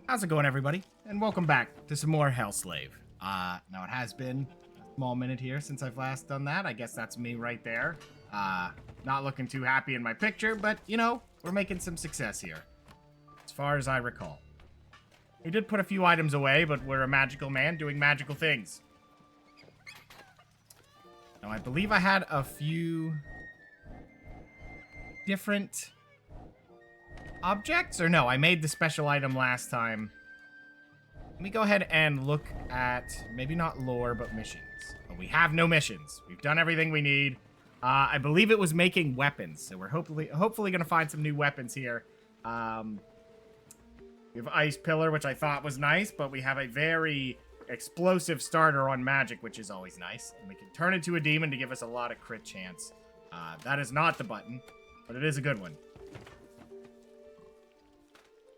How's it going, everybody? And welcome back to some more HellSlave. Now it has been a small minute here since I've last done that. I guess that's me right there. Not looking too happy in my picture, but, you know, we're making some success here. As far as I recall. We did put a few items away, but we're a magical man doing magical things. Now, I believe I had a few different objects? Or no, I made the special item last time. Let me go ahead and look at, maybe not lore, but missions. But we have no missions. We've done everything we need. I believe it was making weapons, so we're hopefully going to find some new weapons here. We have Ice Pillar, which I thought was nice, but we have a very explosive starter on magic, which is always nice. And we can turn into a demon to give us a lot of crit chance. That is not the button, but it is a good one.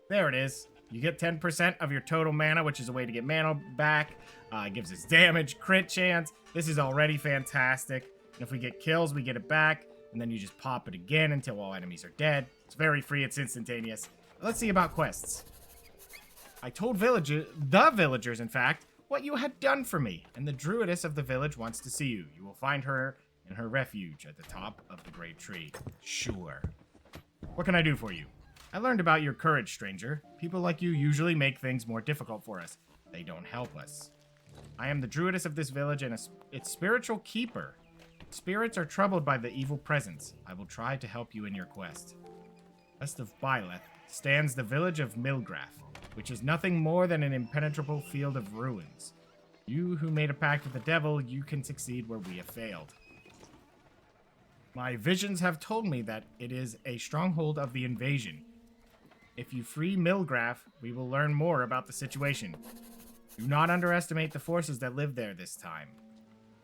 There it is. You get 10% of your total mana, which is a way to get mana back. It gives us damage, crit chance. This is already fantastic. And if we get kills, we get it back. And then you just pop it again until all enemies are dead. It's very free. It's instantaneous. Let's see about quests. I told the villagers, in fact, what you had done for me. And the druidess of the village wants to see you. You will find her in her refuge at the top of the great tree. Sure. What can I do for you? I learned about your courage, stranger. People like you usually make things more difficult for us. They don't help us. I am the druidess of this village and its spiritual keeper. Spirits are troubled by the evil presence. I will try to help you in your quest. West of Byleth stands the village of Milgrath, which is nothing more than an impenetrable field of ruins. You who made a pact with the devil, you can succeed where we have failed. My visions have told me that it is a stronghold of the invasion. If you free Milgrath, we will learn more about the situation. Do not underestimate the forces that live there this time.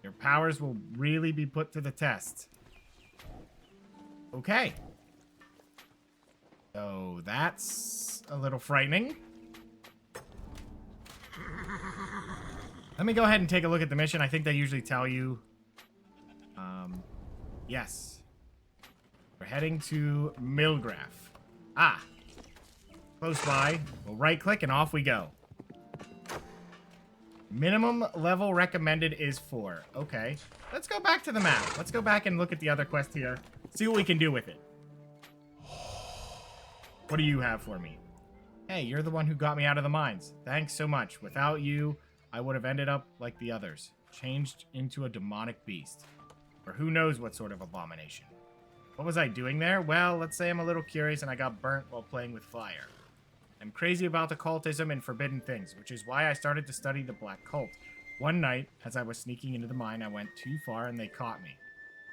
Your powers will really be put to the test. Okay. So that's a little frightening. Let me go ahead and take a look at the mission. I think they usually tell you. Yes. We're heading to Milgrath. Ah. Close by. We'll right-click and off we go. Minimum level recommended is 4. Okay. Let's go back to the map. Let's go back and look at the other quest here. See what we can do with it. What do you have for me? Hey, you're the one who got me out of the mines. Thanks so much. Without you, I would have ended up like the others. Changed into a demonic beast. Or who knows what sort of abomination. What was I doing there? Well, let's say I'm a little curious and I got burnt while playing with fire. I'm crazy about occultism and forbidden things, which is why I started to study the Black Cult. One night, as I was sneaking into the mine, I went too far and they caught me.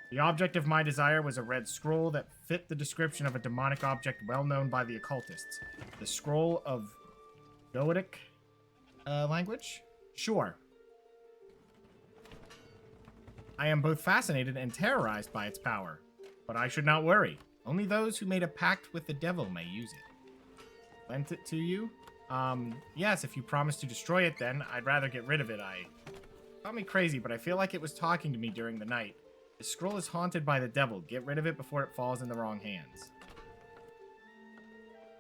The object of my desire was a red scroll that fit the description of a demonic object well known by the occultists. The scroll of Goetic language? Sure. I am both fascinated and terrorized by its power. But I should not worry. Only those who made a pact with the devil may use it. Lent it to you? Yes, if you promise to destroy it then, I'd rather get rid of it. Call me crazy, but I feel like it was talking to me during the night. The scroll is haunted by the devil. Get rid of it before it falls in the wrong hands.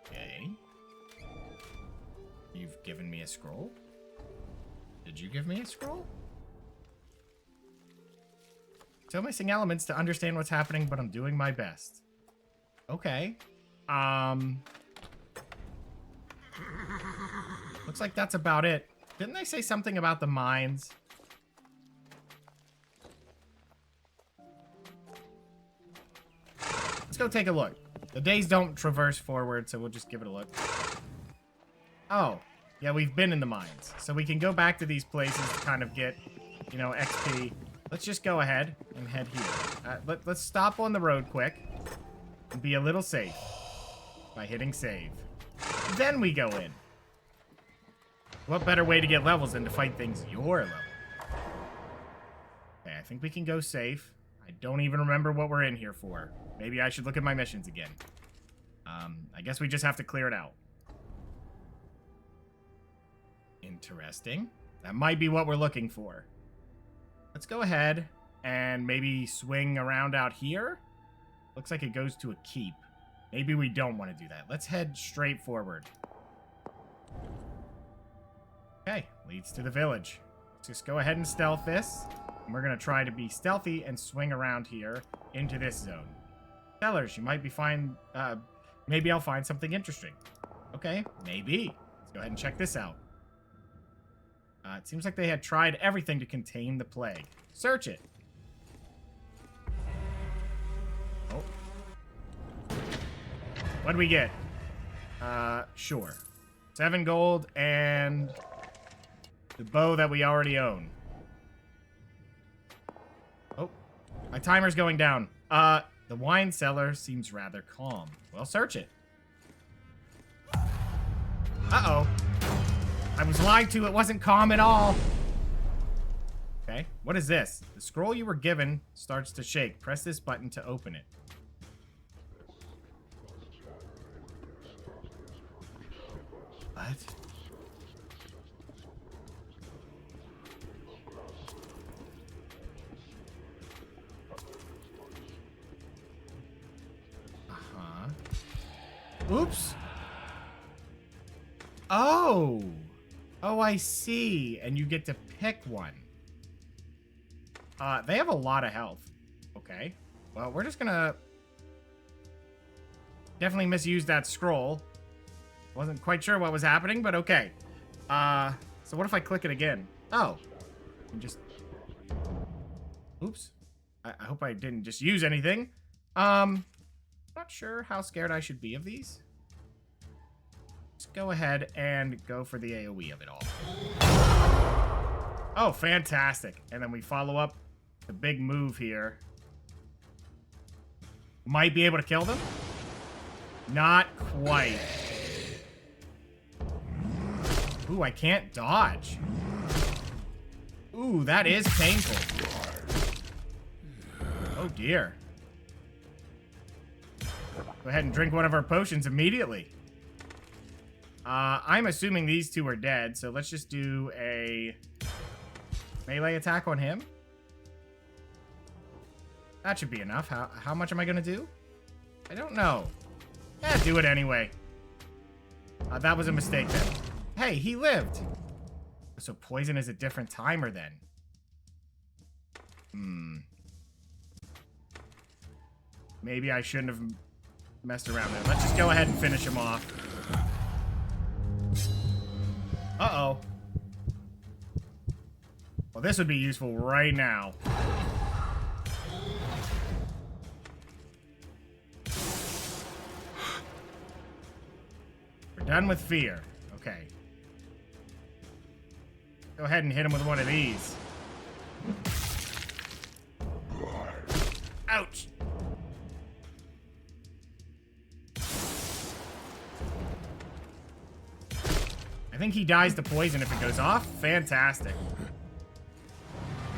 Okay. You've given me a scroll? Did you give me a scroll? Still missing elements to understand what's happening, but I'm doing my best. Okay. Looks like that's about it. Didn't they say something about the mines? Let's go take a look. The days don't traverse forward, so we'll just give it a look. Oh, yeah, we've been in the mines. So we can go back to these places to kind of get, you know, XP. Let's just go ahead and head here. Let's stop on the road quick and be a little safe by hitting save. Then we go in. What better way to get levels than to fight things your level? Okay, I think we can go safe. I don't even remember what we're in here for. Maybe I should look at my missions again. I guess we just have to clear it out. Interesting. That might be what we're looking for. Let's go ahead and maybe swing around out here. Looks like it goes to a keep. Maybe we don't want to do that. Let's head straight forward. Okay, leads to the village. Let's just go ahead and stealth this. And we're going to try to be stealthy and swing around here into this zone. Sellers, you might be maybe I'll find something interesting. Okay, maybe. Let's go ahead and check this out. It seems like they had tried everything to contain the plague. Search it. Oh. What'd we get? Sure. 7 gold and the bow that we already own. Oh, my timer's going down. The wine cellar seems rather calm. Well, search it. Uh-oh. I was lied to. It wasn't calm at all. Okay, what is this? The scroll you were given starts to shake. Press this button to open it. What? Oops. Oh. Oh, I see. And you get to pick one. They have a lot of health. Okay. Well, we're just gonna definitely misuse that scroll. Wasn't quite sure what was happening, but okay. So what if I click it again? Oh. Just... Oops. I hope I didn't just use anything. Not sure how scared I should be of these. Let's go ahead and go for the AoE of it all. Oh, fantastic. And then we follow up the big move here. Might be able to kill them. Not quite. Ooh, I can't dodge. Ooh, that is painful. Oh, dear. Go ahead and drink one of our potions immediately. I'm assuming these two are dead, so let's just do a melee attack on him. That should be enough. How much am I going to do? I don't know. Yeah, do it anyway. That was a mistake then. Hey, he lived. So poison is a different timer then. Maybe I shouldn't have messed around there. Let's just go ahead and finish him off. Uh-oh. Well, this would be useful right now. We're done with fear. Okay. Go ahead and hit him with one of these. Ouch. I think he dies to poison if it goes off. Fantastic.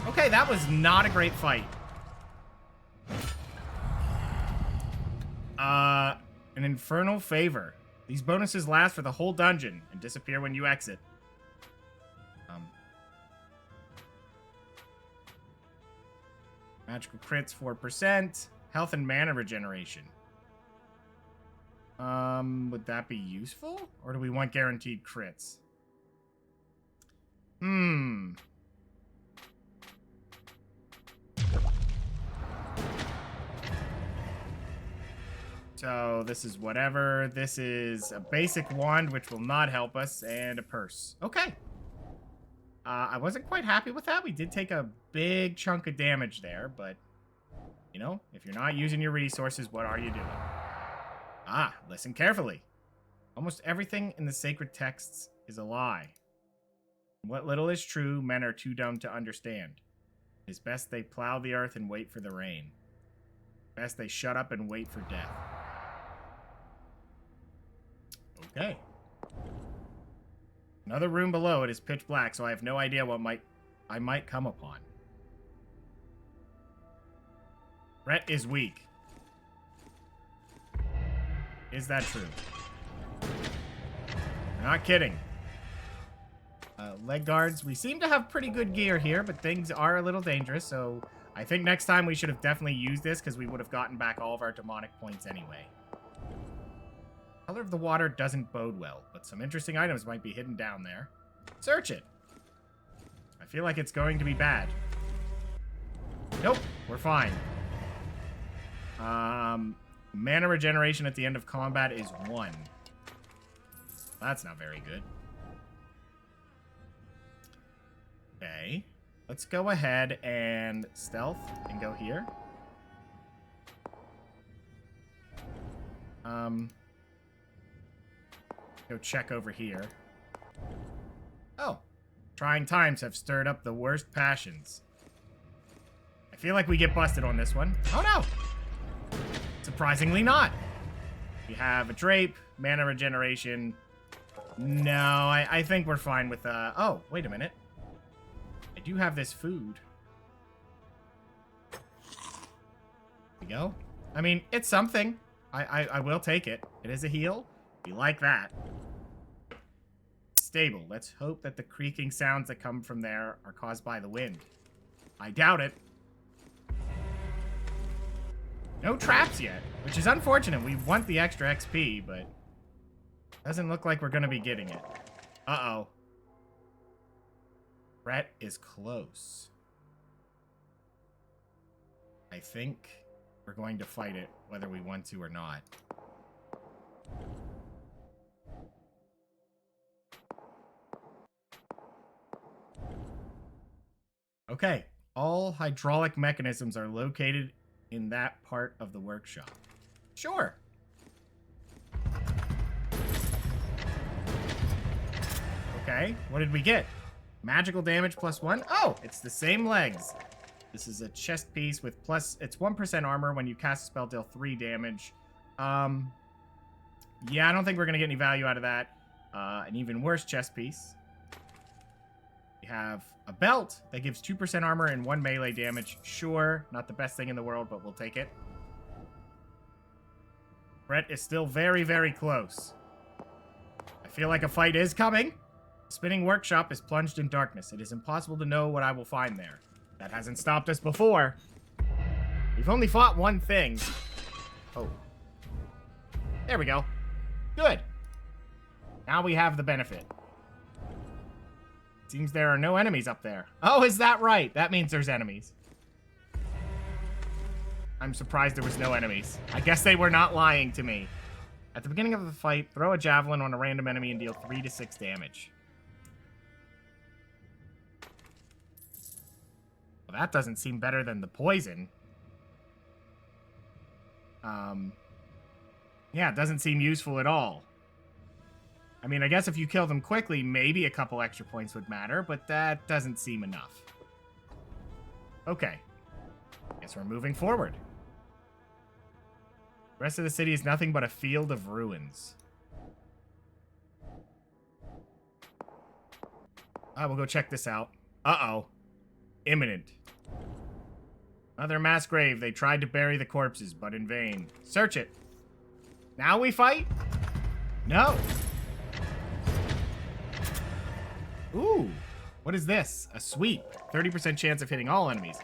Okay, that was not a great fight. An infernal favor. These bonuses last for the whole dungeon and disappear when you exit. Magical crits 4%. Health and mana regeneration. Would that be useful? Or do we want guaranteed crits? So this is whatever. This is a basic wand, which will not help us, and a purse. Okay. I wasn't quite happy with that. We did take a big chunk of damage there, but, you know, if you're not using your resources, what are you doing? Ah, listen carefully. Almost everything in the sacred texts is a lie. What little is true, men are too dumb to understand. It is best they plow the earth and wait for the rain. Best they shut up and wait for death. Okay. Another room below. It is pitch black, so I have no idea what I might come upon. Rhett is weak. Is that true? Not kidding. Leg guards. We seem to have pretty good gear here, but things are a little dangerous, so I think next time we should have definitely used this because we would have gotten back all of our demonic points anyway. Color of the water doesn't bode well, but some interesting items might be hidden down there. Search it. I feel like it's going to be bad. Nope, we're fine. Mana regeneration at the end of combat is 1. That's not very good. Okay. Let's go ahead and stealth and go here. Go check over here. Oh. Trying times have stirred up the worst passions. I feel like we get busted on this one. Oh no! Surprisingly not. We have a drape, mana regeneration. No, I think we're fine with, oh, wait a minute. I do have this food. There we go. I mean, it's something. I will take it. It is a heal. We like that. Stable. Let's hope that the creaking sounds that come from there are caused by the wind. I doubt it. No traps yet, which is unfortunate. We want the extra XP, but doesn't look like we're going to be getting it. Uh-oh. Threat is close. I think we're going to fight it, whether we want to or not. Okay, all hydraulic mechanisms are located in that part of the workshop. Sure. Okay, what did we get? Magical damage +1? Oh, it's the same legs. This is a chest piece with it's 1% armor. When you cast a spell, deal 3 damage. Yeah, I don't think we're gonna get any value out of that. An even worse chest piece. We have a belt that gives 2% armor and 1 melee damage. Sure, not the best thing in the world, but we'll take it. Brett is still very, very close. I feel like a fight is coming. The spinning workshop is plunged in darkness. It is impossible to know what I will find there. That hasn't stopped us before. We've only fought one thing. Oh. There we go. Good. Now we have the benefit. Seems there are no enemies up there. Oh, is that right? That means there's enemies. I'm surprised there was no enemies. I guess they were not lying to me. At the beginning of the fight, throw a javelin on a random enemy and deal 3 to 6 damage. Well, that doesn't seem better than the poison. Yeah, it doesn't seem useful at all. I mean, I guess if you kill them quickly, maybe a couple extra points would matter, but that doesn't seem enough. Okay. Guess we're moving forward. The rest of the city is nothing but a field of ruins. We'll go check this out. Uh-oh. Imminent. Another mass grave. They tried to bury the corpses, but in vain. Search it. Now we fight? No. Ooh. What is this? A sweep. 30% chance of hitting all enemies.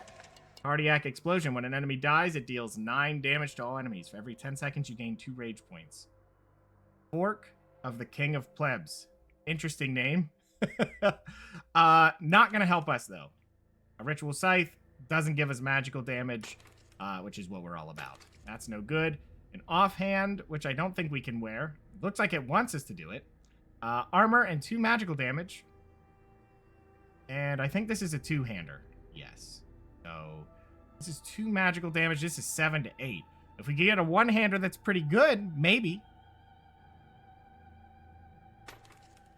Cardiac explosion. When an enemy dies, it deals 9 damage to all enemies. For every 10 seconds, you gain 2 rage points. Fork of the King of Plebs. Interesting name. Not gonna help us, though. A ritual scythe doesn't give us magical damage, which is what we're all about. That's no good. An offhand, which I don't think we can wear. Looks like it wants us to do it. Armor and 2 magical damage. And I think this is a 2-hander. Yes. So, this is 2 magical damage. This is 7 to 8. If we can get a 1-hander that's pretty good, maybe.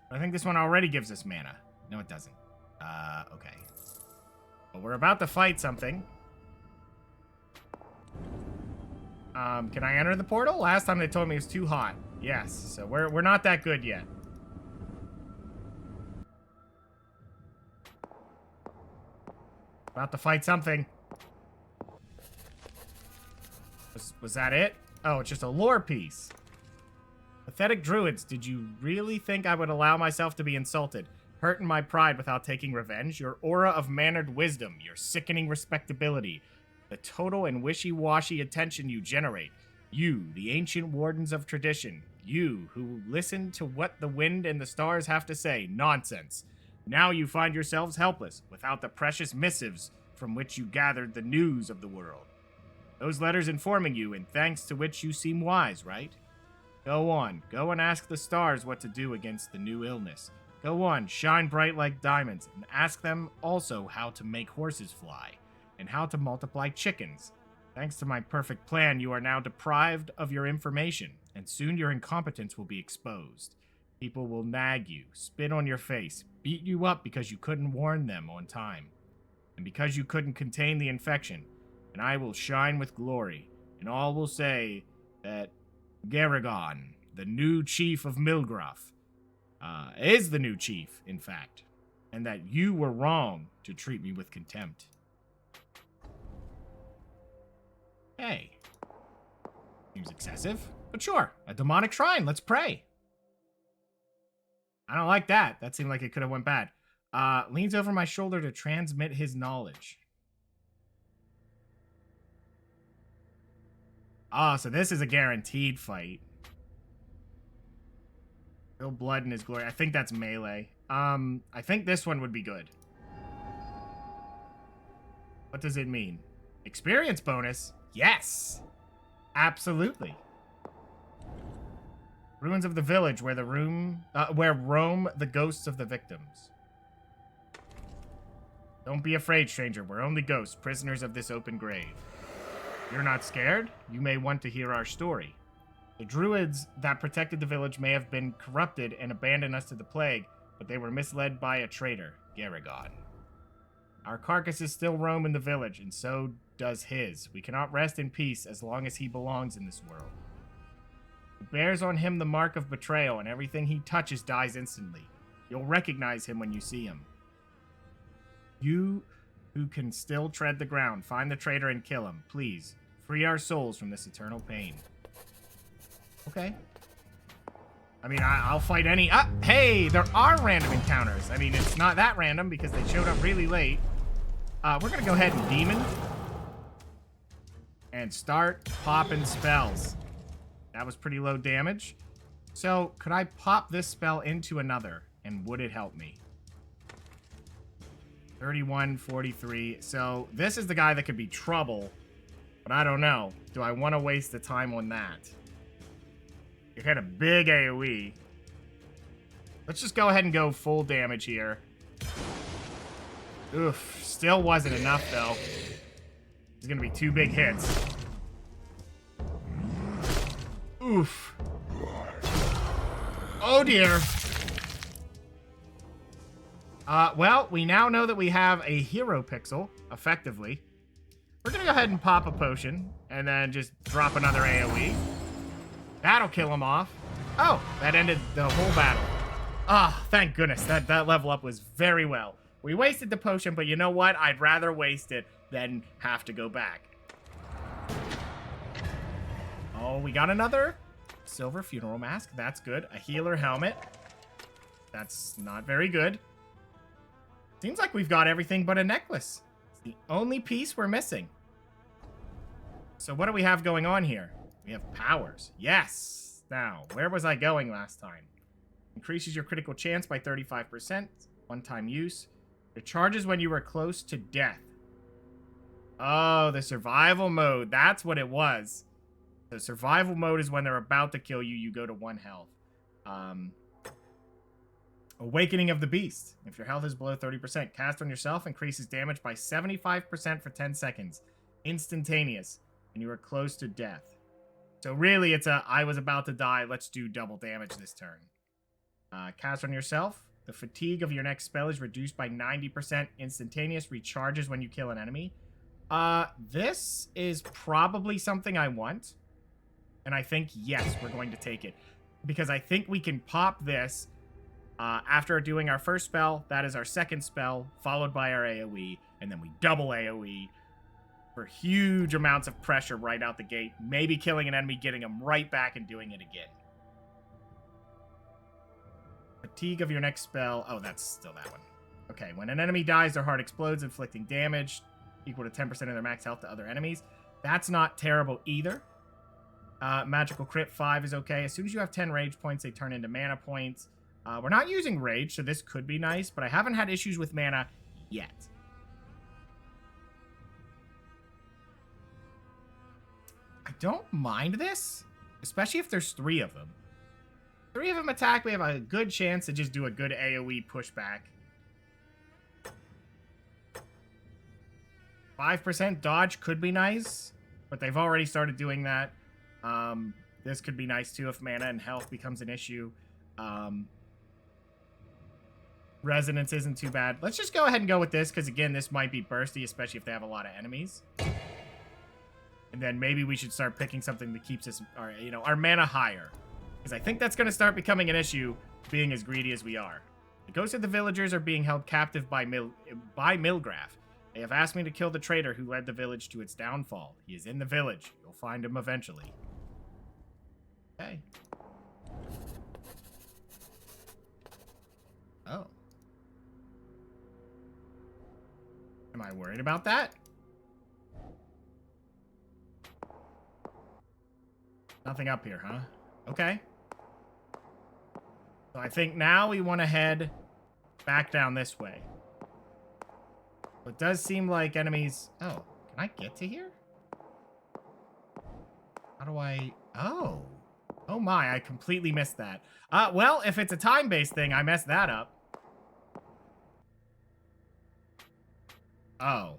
I think this one already gives us mana. No, it doesn't. Okay. Well, we're about to fight something. Can I enter the portal? Last time they told me it was too hot. Yes, so we're not that good yet. About to fight something. Was that it? Oh, it's just a lore piece. Pathetic druids, did you really think I would allow myself to be insulted? Hurting my pride without taking revenge? Your aura of mannered wisdom, your sickening respectability, the total and wishy-washy attention you generate. You, the ancient wardens of tradition. You, who listen to what the wind and the stars have to say. Nonsense. Now you find yourselves helpless, without the precious missives from which you gathered the news of the world. Those letters informing you, and thanks to which you seem wise, right? Go on, go and ask the stars what to do against the new illness. Go on, shine bright like diamonds, and ask them also how to make horses fly, and how to multiply chickens. Thanks to my perfect plan, you are now deprived of your information, and soon your incompetence will be exposed. People will nag you, spit on your face, beat you up because you couldn't warn them on time, and because you couldn't contain the infection. And I will shine with glory, and all will say that Garrigon, the new chief of Milgruff, is the new chief, in fact, and that you were wrong to treat me with contempt. Hey. Seems excessive, but sure. A demonic shrine, let's pray. I don't like that. That seemed like it could have went bad. Leans over my shoulder to transmit his knowledge. Oh, so this is a guaranteed fight. Feel blood in his glory. I think that's melee. I think this one would be good. What does it mean? Experience bonus? Yes! Absolutely. Ruins of the village where roam the ghosts of the victims. Don't be afraid, stranger. We're only ghosts, prisoners of this open grave. You're not scared? You may want to hear our story. The druids that protected the village may have been corrupted and abandoned us to the plague, but they were misled by a traitor, Garrigon. Our carcasses still roam in the village, and so does his. We cannot rest in peace as long as he belongs in this world. He bears on him the mark of betrayal, and everything he touches dies instantly. You'll recognize him when you see him. You who can still tread the ground, find the traitor and kill him. Please, free our souls from this eternal pain. Okay. I mean, I'll fight any... hey, there are random encounters. I mean, it's not that random because they showed up really late. We're going to go ahead and demon. And start popping spells. That was pretty low damage. So, could I pop this spell into another? And would it help me? 31, 43. So, this is the guy that could be trouble. But I don't know. Do I want to waste the time on that? You had a big AoE. Let's just go ahead and go full damage here. Oof. Still wasn't enough, though. It's going to be 2 big hits. Oof. Oh, dear. Well, we now know that we have a hero pixel, effectively. We're going to go ahead and pop a potion, and then just drop another AoE. That'll kill him off. Oh, that ended the whole battle. Ah, thank goodness. That level up was very well. We wasted the potion, but you know what? I'd rather waste it than have to go back. Oh, we got another silver funeral mask. That's good. A healer helmet. That's not very good. Seems like we've got everything but a necklace. It's the only piece we're missing. So what do we have going on here? We have powers. Yes! Now, where was I going last time? Increases your critical chance by 35%. One-time use. It charges when you are close to death. Oh, the survival mode. That's what it was. The survival mode is when they're about to kill you. You go to 1 health. Awakening of the Beast. If your health is below 30%, cast on yourself increases damage by 75% for 10 seconds. Instantaneous. And you are close to death. So really, it's a, I was about to die, let's do double damage this turn. Cast on yourself. The fatigue of your next spell is reduced by 90%. Instantaneous, recharges when you kill an enemy. This is probably something I want. And I think, yes, we're going to take it. Because I think we can pop this after doing our first spell. That is our second spell, followed by our AoE. And then we double AoE. For huge amounts of pressure right out the gate. Maybe killing an enemy, getting them right back, and doing it again. Fatigue of your next spell. Oh, that's still that one. Okay, when an enemy dies, their heart explodes, inflicting damage equal to 10% of their max health to other enemies. That's not terrible either. Magical crit 5 is okay. As soon as you have 10 rage points, they turn into mana points. We're not using rage, so this could be nice, but I haven't had issues with mana yet. I don't mind this, especially if there's 3 of them. 3 of them attack, we have a good chance to just do a good AoE pushback. 5% dodge could be nice, but they've already started doing that. This could be nice too if mana and health becomes an issue. Resonance isn't too bad. Let's just go ahead and go with this, because again, this might be bursty, especially if they have a lot of enemies. And then maybe we should start picking something that keeps us, our mana higher. Because I think that's going to start becoming an issue, being as greedy as we are. The ghosts of the villagers are being held captive by Milgraf. They have asked me to kill the traitor who led the village to its downfall. He is in the village. You'll find him eventually. Okay. Oh. Am I worried about that? Nothing up here, huh? Okay. So I think now we want to head back down this way. It does seem like enemies... Oh, can I get to here? How do I... Oh. Oh my, I completely missed that. Well, if it's a time-based thing, I messed that up. Oh.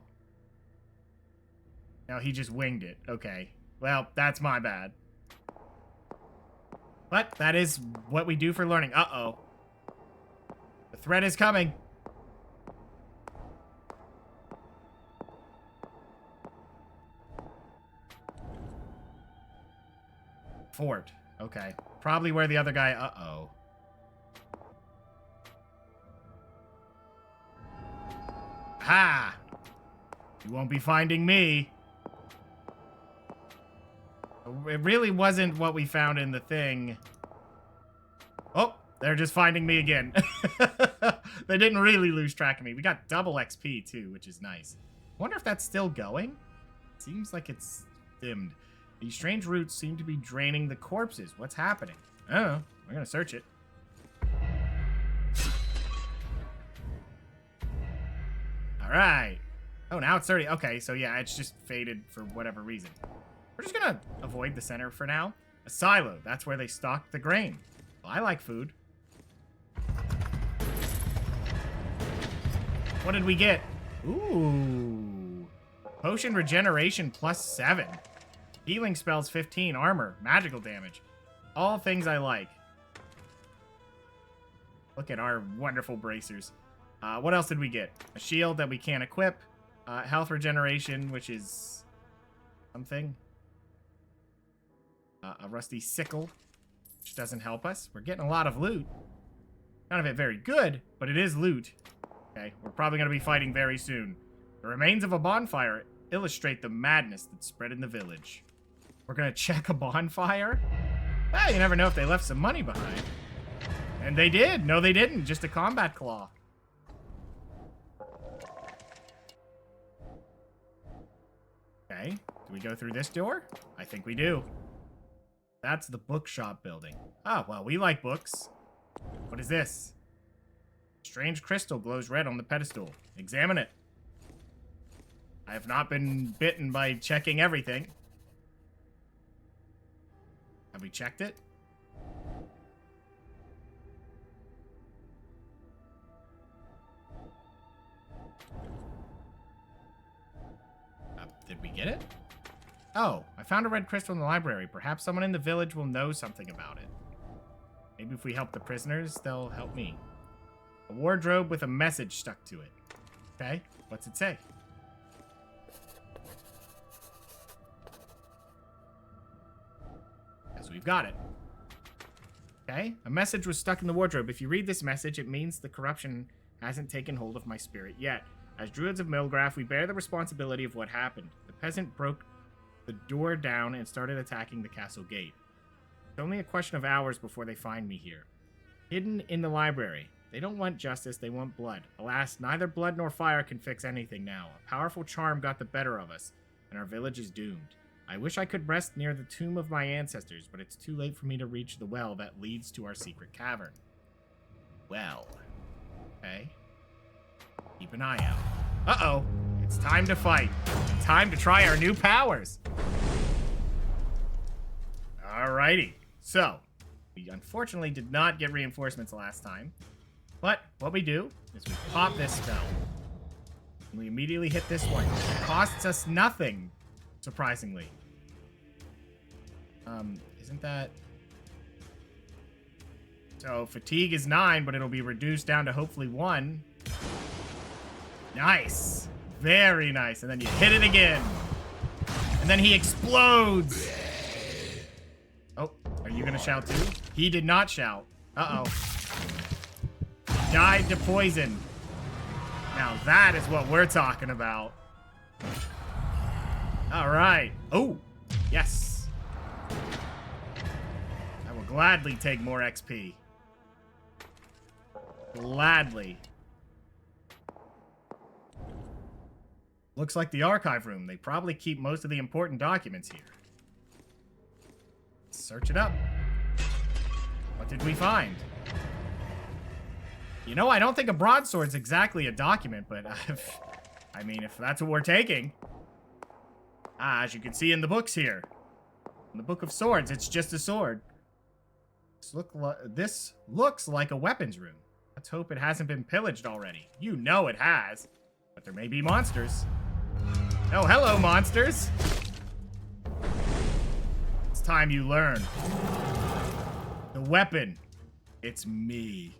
No, he just winged it. Okay. Well, that's my bad. But that is what we do for learning. Uh-oh. The threat is coming. Fort. Okay. Probably where the other guy... Uh-oh. Ha! You won't be finding me. It really wasn't what we found in the thing. Oh, they're just finding me again. They didn't really lose track of me. We got double XP too, which is nice. Wonder if that's still going? Seems like it's dimmed. These strange roots seem to be draining the corpses. What's happening? I don't know. We're gonna search it. Alright. Oh, now it's 30. Okay, so yeah, it's just faded for whatever reason. We're just gonna avoid the center for now. A silo. That's where they stock the grain. Well, I like food. What did we get? Ooh. Potion regeneration +7. Healing spells 15. Armor. Magical damage. All things I like. Look at our wonderful bracers. What else did we get? A shield that we can't equip. Health regeneration, which is something. A rusty sickle, which doesn't help us. We're getting a lot of loot. None of it very good, but it is loot. Okay, we're probably going to be fighting very soon. The remains of a bonfire illustrate the madness that spread in the village. We're going to check a bonfire? Well, you never know if they left some money behind. And they did. No, they didn't. Just a combat claw. Okay, do we go through this door? I think we do. That's the bookshop building. Oh, well, we like books. What is this? Strange crystal glows red on the pedestal. Examine it. I have not been bitten by checking everything. Have we checked it? Did we get it? Oh, I found a red crystal in the library. Perhaps someone in the village will know something about it. Maybe if we help the prisoners, they'll help me. A wardrobe with a message stuck to it. Okay, what's it say? Yes, we've got it. Okay, a message was stuck in the wardrobe. If you read this message, it means the corruption hasn't taken hold of my spirit yet. As druids of Milgraf, we bear the responsibility of what happened. The peasant broke the door down and started attacking the castle gate. It's only a question of hours before they find me here. Hidden in the library. They don't want justice, they want blood. Alas, neither blood nor fire can fix anything now. A powerful charm got the better of us, and our village is doomed. I wish I could rest near the tomb of my ancestors, but it's too late for me to reach the well that leads to our secret cavern. well. Okay. Keep an eye out. Uh-oh. It's time to fight. Time to try our new powers. Alrighty. So, we unfortunately did not get reinforcements last time. But what we do is we pop this spell. And we immediately hit this one. It costs us nothing, surprisingly. Isn't that... So, fatigue is 9, but it'll be reduced down to hopefully 1. Nice. Very nice. And then you hit it again. And then he explodes. Oh, are you gonna shout too? He did not shout. Uh-oh. Died to poison. Now that is what we're talking about. All right. Oh, yes. I will gladly take more XP. Gladly. Looks like the archive room. They probably keep most of the important documents here. Search it up. What did we find? You know, I don't think a broadsword's exactly a document, but I mean, if that's what we're taking. As you can see in the books here. In the Book of Swords, it's just a sword. This looks like a weapons room. Let's hope it hasn't been pillaged already. You know it has. But there may be monsters. Oh, hello, monsters. It's time you learn. The weapon. It's me.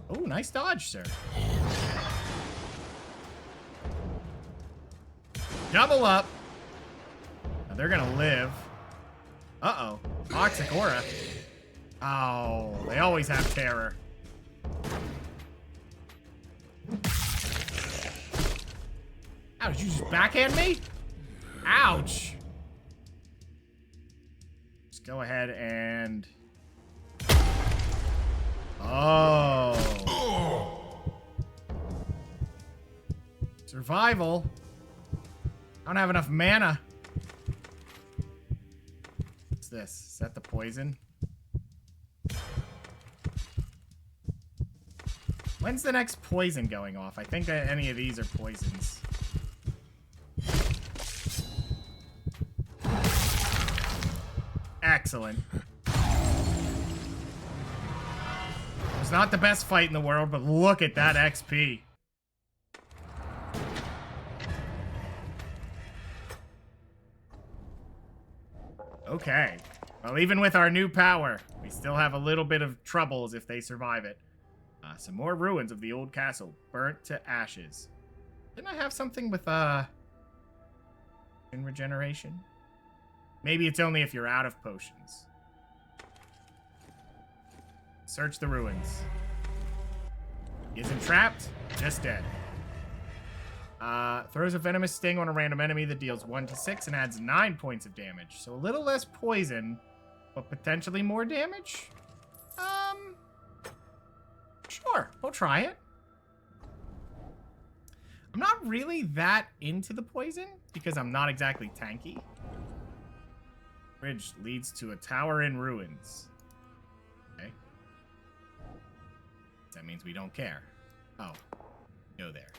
Oh, nice dodge, sir. Double up. Now they're gonna live. Uh-oh. Toxic aura. Oh, they always have terror. Ow, did you just backhand me? Ouch. Just go ahead and... Oh. Survival. I don't have enough mana. What's this? Is that the poison? When's the next poison going off? I think that any of these are poisons. Excellent. It's not the best fight in the world, but look at that XP. Okay. Well, even with our new power, we still have a little bit of troubles if they survive it. Some more ruins of the old castle, burnt to ashes. Didn't I have something with, in regeneration? Maybe it's only if you're out of potions. Search the ruins. Isn't trapped, just dead. Throws a venomous sting on a random enemy that deals 1 to 6 and adds 9 points of damage. So a little less poison, but potentially more damage? Sure, we'll try it. I'm not really that into the poison because I'm not exactly tanky. Bridge leads to a tower in ruins. Okay. That means we don't care. Oh, go there.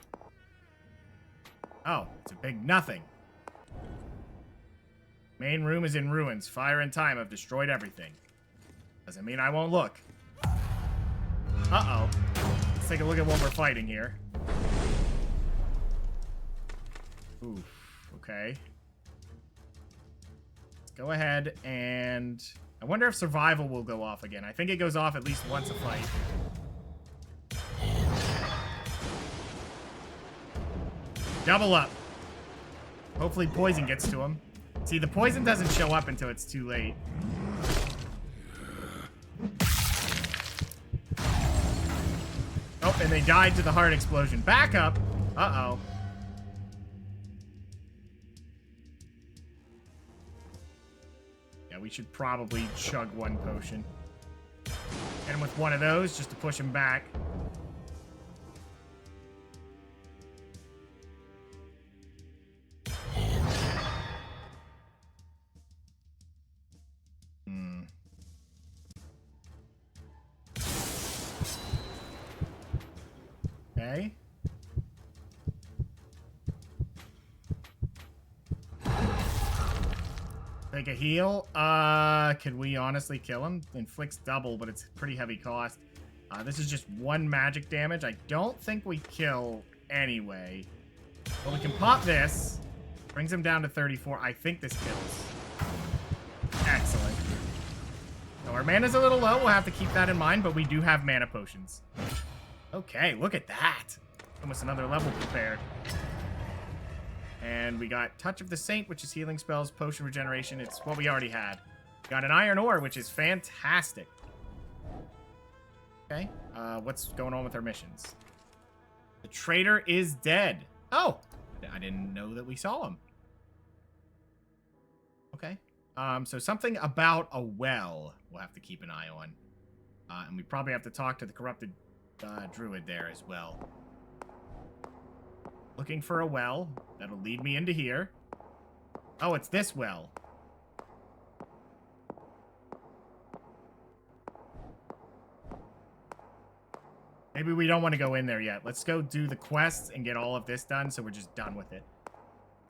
Oh, it's a big nothing. Main room is in ruins. Fire and time have destroyed everything. Doesn't mean I won't look. Uh-oh. Let's take a look at what we're fighting here. Oof, okay. Let's go ahead and... I wonder if survival will go off again. I think it goes off at least once a fight. Double up. Hopefully poison gets to him. See, the poison doesn't show up until it's too late. Oh, and they died to the heart explosion. Back up. Uh-oh. Yeah, we should probably chug one potion. Hit him with one of those just to push him back. Okay. Take a heal. Can we honestly kill him? Inflicts double, but it's pretty heavy cost. This is just 1 magic damage. I don't think we kill anyway. But we can pop this. Brings him down to 34. I think this kills. Excellent. So our mana's a little low. We'll have to keep that in mind, but we do have mana potions. Okay, look at that. Almost another level prepared. And we got Touch of the Saint, which is healing spells, potion regeneration. It's what we already had. Got an iron ore, which is fantastic. Okay, what's going on with our missions? The traitor is dead. Oh, I didn't know that we saw him. Okay, so something about a well we'll have to keep an eye on. And we probably have to talk to the corrupted druid there as well. Looking for a well. That'll lead me into here. Oh, it's this well. Maybe we don't want to go in there yet. Let's go do the quests and get all of this done so we're just done with it.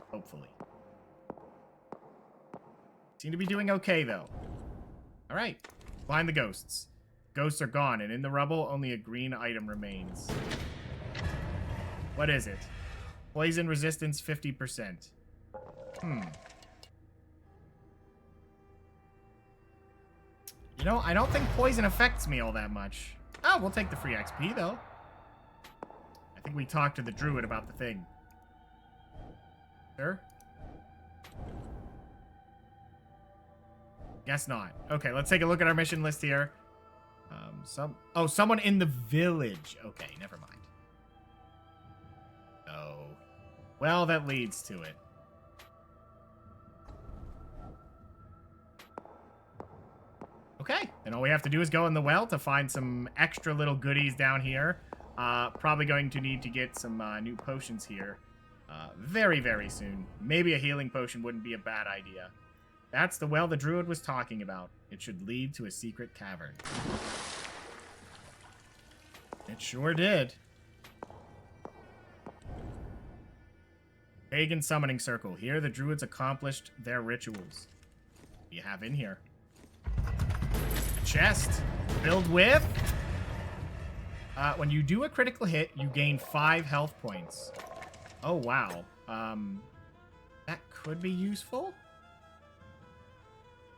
Hopefully. Seem to be doing okay, though. All right. Find the ghosts. Ghosts are gone, and in the rubble, only a green item remains. What is it? Poison resistance 50%. You know, I don't think poison affects me all that much. Oh, we'll take the free XP, though. I think we talked to the druid about the thing. Sure? Guess not. Okay, let's take a look at our mission list here. Someone in the village. Okay, never mind. Oh. Well, that leads to it. Okay, then all we have to do is go in the well to find some extra little goodies down here. Probably going to need to get some new potions here very, very soon. Maybe a healing potion wouldn't be a bad idea. That's the well the druid was talking about. It should lead to a secret cavern. It sure did. Pagan summoning circle. Here the druids accomplished their rituals. What do you have in here? A chest filled with... when you do a critical hit, you gain 5 health points. Oh, wow. That could be useful.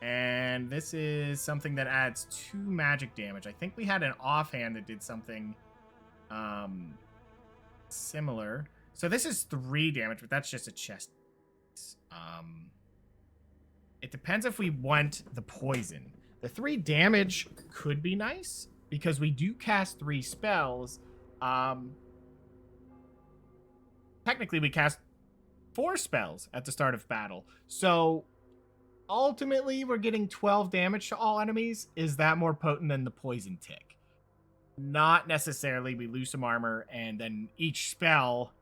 And this is something that adds 2 magic damage. I think we had an offhand that did something similar. So this is 3 damage, but that's just a chest. It depends if we want the poison. The 3 damage could be nice because we do cast 3 spells. Technically, we cast 4 spells at the start of battle. So ultimately, we're getting 12 damage to all enemies. Is that more potent than the poison tick? Not necessarily. We lose some armor, and then each spell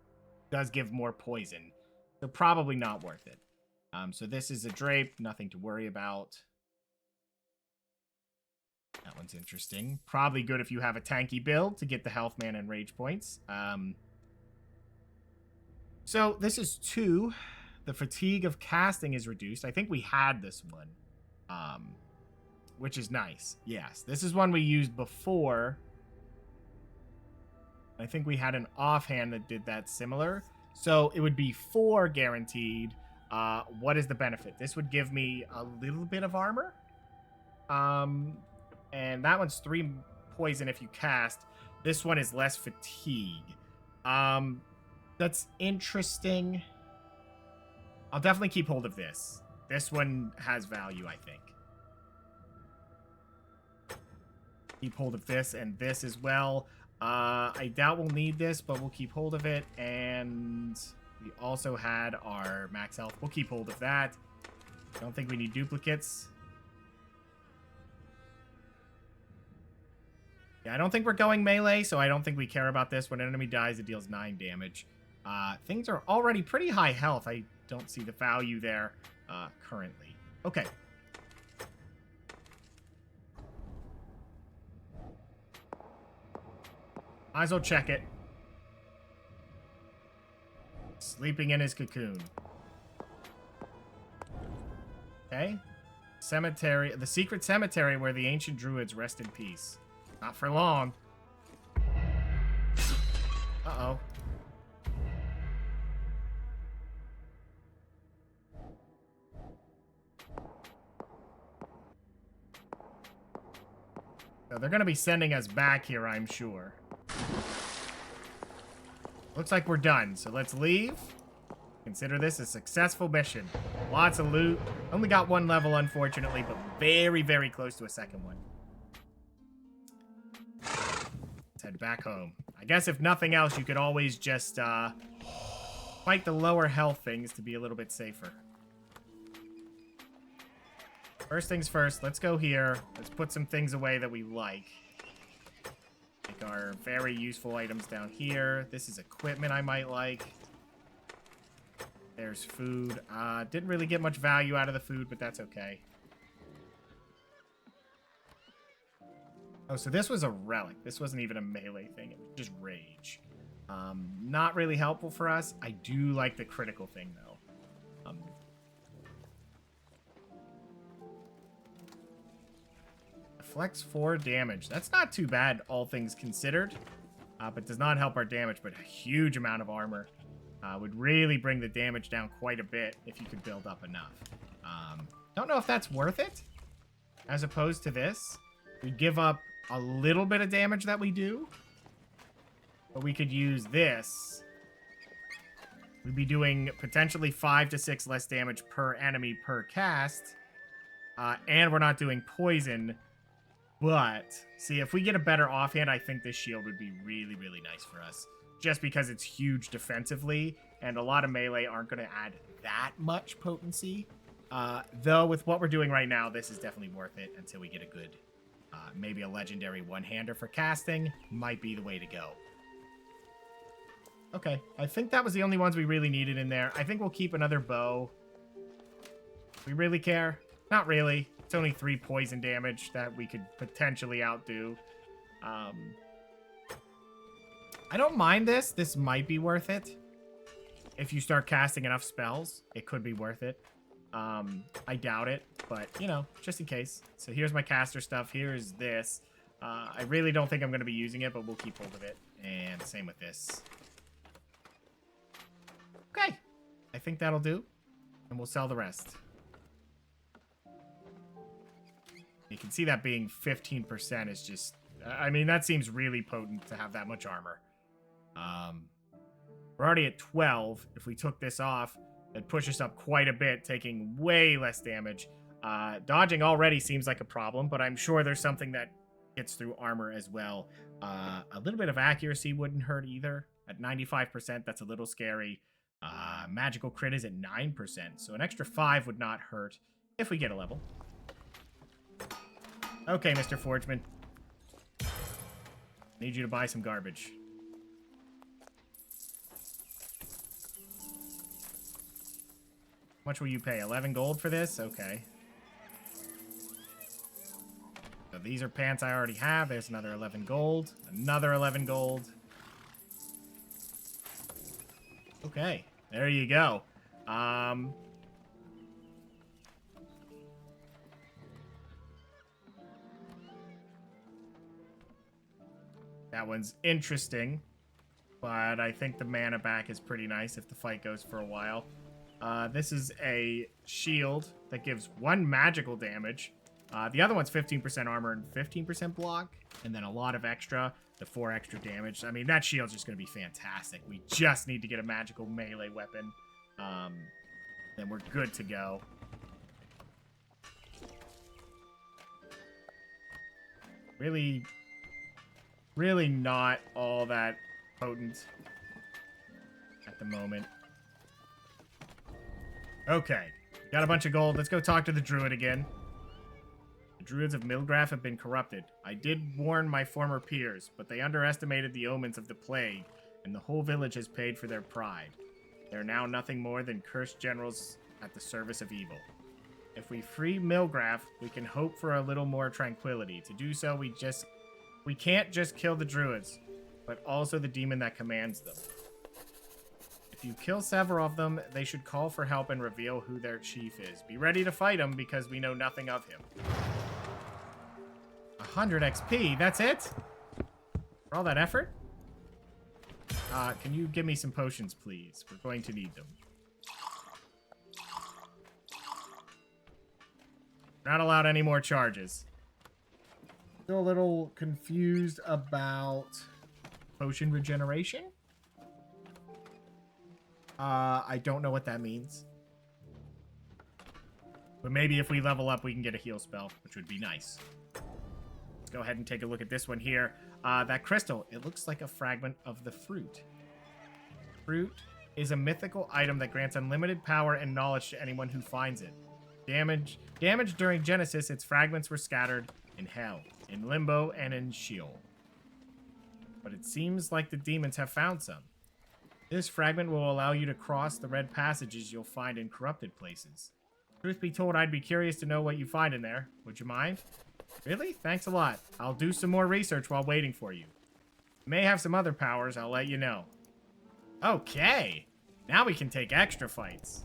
does give more poison. So probably not worth it. So this is a drape. Nothing to worry about. That one's interesting. Probably good if you have a tanky build to get the health, mana, and rage points. So this is 2. The fatigue of casting is reduced. I think we had this one, which is nice. Yes, this is one we used before. I think we had an offhand that did that similar. So it would be 4 guaranteed. What is the benefit? This would give me a little bit of armor. And that one's 3 poison if you cast. This one is less fatigue. That's interesting. I'll definitely keep hold of this. This one has value, I think. Keep hold of this and this as well. I doubt we'll need this, but we'll keep hold of it. And we also had our max health. We'll keep hold of that. Don't think we need duplicates. Yeah, I don't think we're going melee, so I don't think we care about this. When an enemy dies, it deals 9 damage. Things are already pretty high health. I don't see the value there currently. Okay. Might as well check it. Sleeping in his cocoon. Okay. Cemetery. The secret cemetery where the ancient druids rest in peace. Not for long. Uh-oh. So they're going to be sending us back here, I'm sure. Looks like we're done, so let's leave. Consider this a successful mission. Lots of loot. Only got one level, unfortunately, but very, very close to a second one. Let's head back home. I guess if nothing else, you could always just fight the lower health things to be a little bit safer. First things first, let's go here. Let's put some things away that we like. Like our very useful items down here. This is equipment I might like. There's food. Didn't really get much value out of the food, but that's okay. Oh, so this was a relic. This wasn't even a melee thing. It was just rage. Not really helpful for us. I do like the critical thing, though. Flex 4 damage. That's not too bad, all things considered. But does not help our damage, but a huge amount of armor. Would really bring the damage down quite a bit if you could build up enough. Don't know if that's worth it, as opposed to this. We give up a little bit of damage that we do, but we could use this. We'd be doing potentially 5 to 6 less damage per enemy per cast, and we're not doing poison. But, see, if we get a better offhand, I think this shield would be really, really nice for us. Just because it's huge defensively, and a lot of melee aren't going to add that much potency. Though, with what we're doing right now, this is definitely worth it until we get a good, maybe a legendary one-hander for casting. Might be the way to go. Okay, I think that was the only ones we really needed in there. I think we'll keep another bow. We really care? Not really. It's only 3 poison damage that we could potentially outdo. I don't mind this. This might be worth it. If you start casting enough spells, it could be worth it. I doubt it, but, you know, just in case. So here's my caster stuff. Here's this. I really don't think I'm going to be using it, but we'll keep hold of it. And same with this. Okay. I think that'll do. And we'll sell the rest. You can see that being 15% is just... I mean, that seems really potent to have that much armor. We're already at 12. If we took this off, it'd push us up quite a bit, taking way less damage. Dodging already seems like a problem, but I'm sure there's something that gets through armor as well. A little bit of accuracy wouldn't hurt either. At 95%, that's a little scary. Magical crit is at 9%, so an extra 5 would not hurt if we get a level. Okay, Mr. Forgeman. Need you to buy some garbage. How much will you pay? 11 gold for this? Okay. So these are pants I already have. There's another 11 gold. Another 11 gold. Okay. There you go. That one's interesting, but I think the mana back is pretty nice if the fight goes for a while. This is a shield that gives 1 magical damage. The other one's 15% armor and 15% block, and then a lot of extra, the 4 extra damage. I mean, that shield's just going to be fantastic. We just need to get a magical melee weapon, then we're good to go. Really not all that potent at the moment. Okay, got a bunch of gold. Let's go talk to the druid again. The druids of Milgrath have been corrupted. I did warn my former peers, but they underestimated the omens of the plague, and the whole village has paid for their pride. They are now nothing more than cursed generals at the service of evil. If we free Milgrath, we can hope for a little more tranquility. To do so, we can't just kill the druids, but also the demon that commands them. If If you kill several of them, they should call for help and reveal who their chief is. Be ready to fight him because we know nothing of him. 100 XP, that's it? For all that effort? Can you give me some potions, please? We're going to need them. Not allowed any more charges. Still a little confused about potion regeneration. I don't know what that means. But maybe if we level up, we can get a heal spell, which would be nice. Let's go ahead and take a look at this one here. That crystal, it looks like a fragment of the fruit. Fruit is a mythical item that grants unlimited power and knowledge to anyone who finds it. Damage during Genesis, its fragments were scattered in Hell, in Limbo, and in Sheol. But it seems like the demons have found some. This fragment will allow you to cross the red passages you'll find in corrupted places. Truth be told, I'd be curious to know what you find in there. Would you mind? Really? Thanks a lot. I'll do some more research while waiting for you. May have some other powers, I'll let you know. Okay. Now we can take extra fights.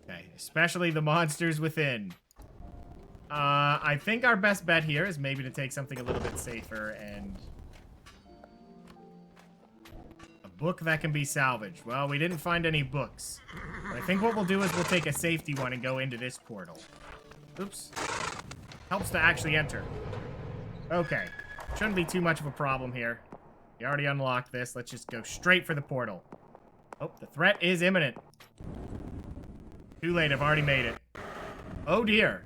Okay, especially the monsters within. I think our best bet here is maybe to take something a little bit safer and... a book that can be salvaged. Well, we didn't find any books. But I think what we'll do is we'll take a safety one and go into this portal. Oops. Helps to actually enter. Okay. Shouldn't be too much of a problem here. We already unlocked this. Let's just go straight for the portal. Oh, the threat is imminent. Too late, I've already made it. Oh dear.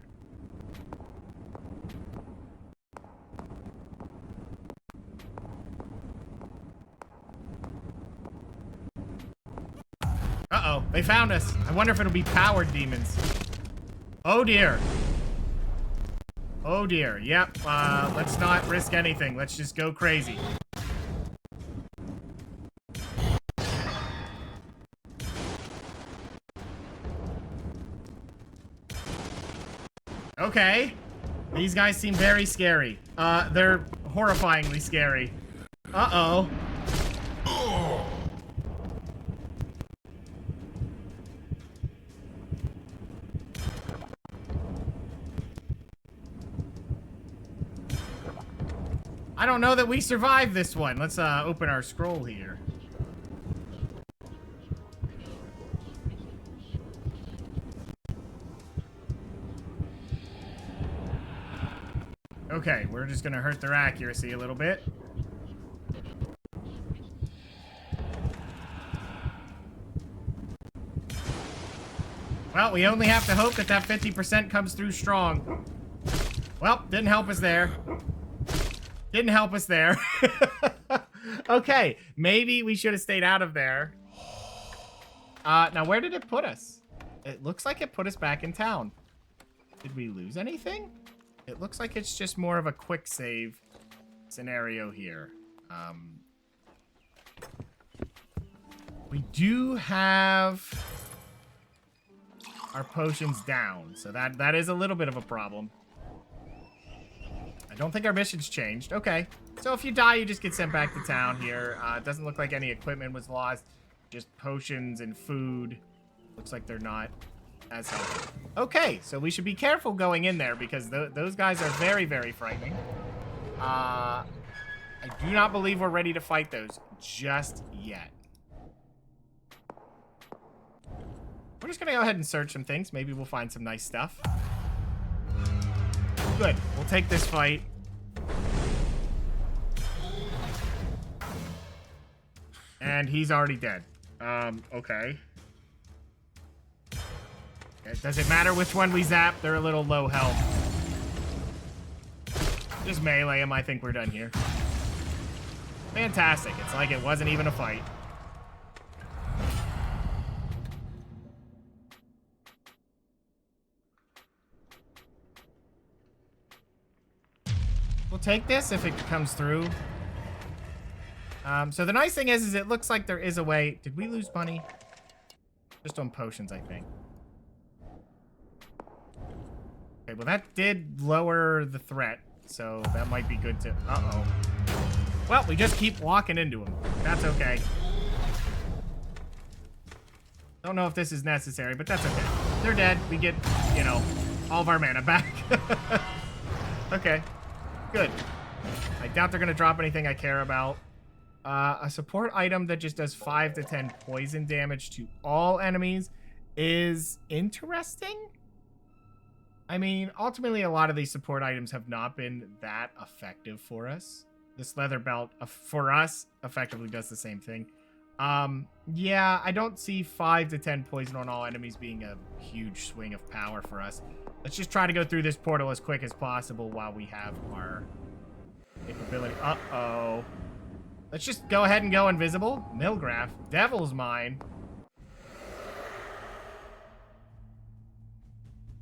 Uh-oh, they found us. I wonder if it'll be powered demons. Oh dear. Oh dear, yep, let's not risk anything. Let's just go crazy. Okay. These guys seem very scary. They're horrifyingly scary. Uh-oh. I don't know that we survived this one. Let's open our scroll here. Okay, we're just gonna hurt their accuracy a little bit. Well, we only have to hope that that 50% comes through strong. Well, didn't help us there. Didn't help us there. Okay, maybe we should have stayed out of there. Now where did it put us? It looks like it put us back in town. Did we lose anything? It looks like it's just more of a quick save scenario here. We do have our potions down, so that is a little bit of a problem. I don't think our mission's changed. Okay. So if you die, you just get sent back to town here. It doesn't look like any equipment was lost. Just potions and food. Looks like they're not as helpful. Okay, so we should be careful going in there because those guys are very, very frightening. I do not believe we're ready to fight those just yet. We're just going to go ahead and search some things. Maybe we'll find some nice stuff. Good. We'll take this fight. And he's already dead. Okay. Does it matter which one we zap? They're a little low health. Just melee him. I think we're done here. Fantastic. It's like it wasn't even a fight. We'll take this if it comes through. So the nice thing is it looks like there is a way. Did we lose money? Just on potions, I think. Okay, well that did lower the threat, so that might be good to... Uh-oh. Well, we just keep walking into them. That's okay. Don't know if this is necessary, but that's okay. They're dead. We get, you know, all of our mana back. Okay. Good. I doubt they're going to drop anything I care about. A support item that just does 5 to 10 poison damage to all enemies is interesting. I mean, ultimately, a lot of these support items have not been that effective for us. This leather belt, for us, effectively does the same thing. Yeah, I don't see 5 to 10 poison on all enemies being a huge swing of power for us. Let's just try to go through this portal as quick as possible while we have our capability. Uh-oh. Let's just go ahead and go invisible. Milgraph. Devil's Mine.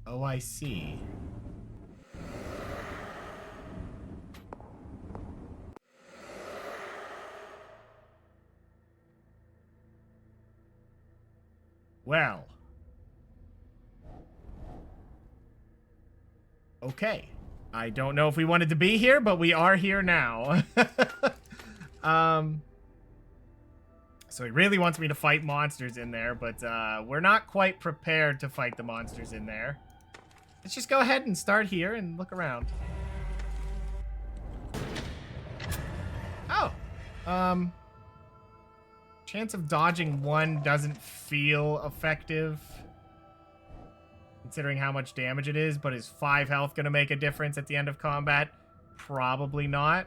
Oh, I see. Well. Okay. I don't know if we wanted to be here, but we are here now. So he really wants me to fight monsters in there, but we're not quite prepared to fight the monsters in there. Let's just go ahead and start here and look around. Oh. Chance of dodging 1 doesn't feel effective, considering how much damage it is, but is 5 health going to make a difference at the end of combat? Probably not.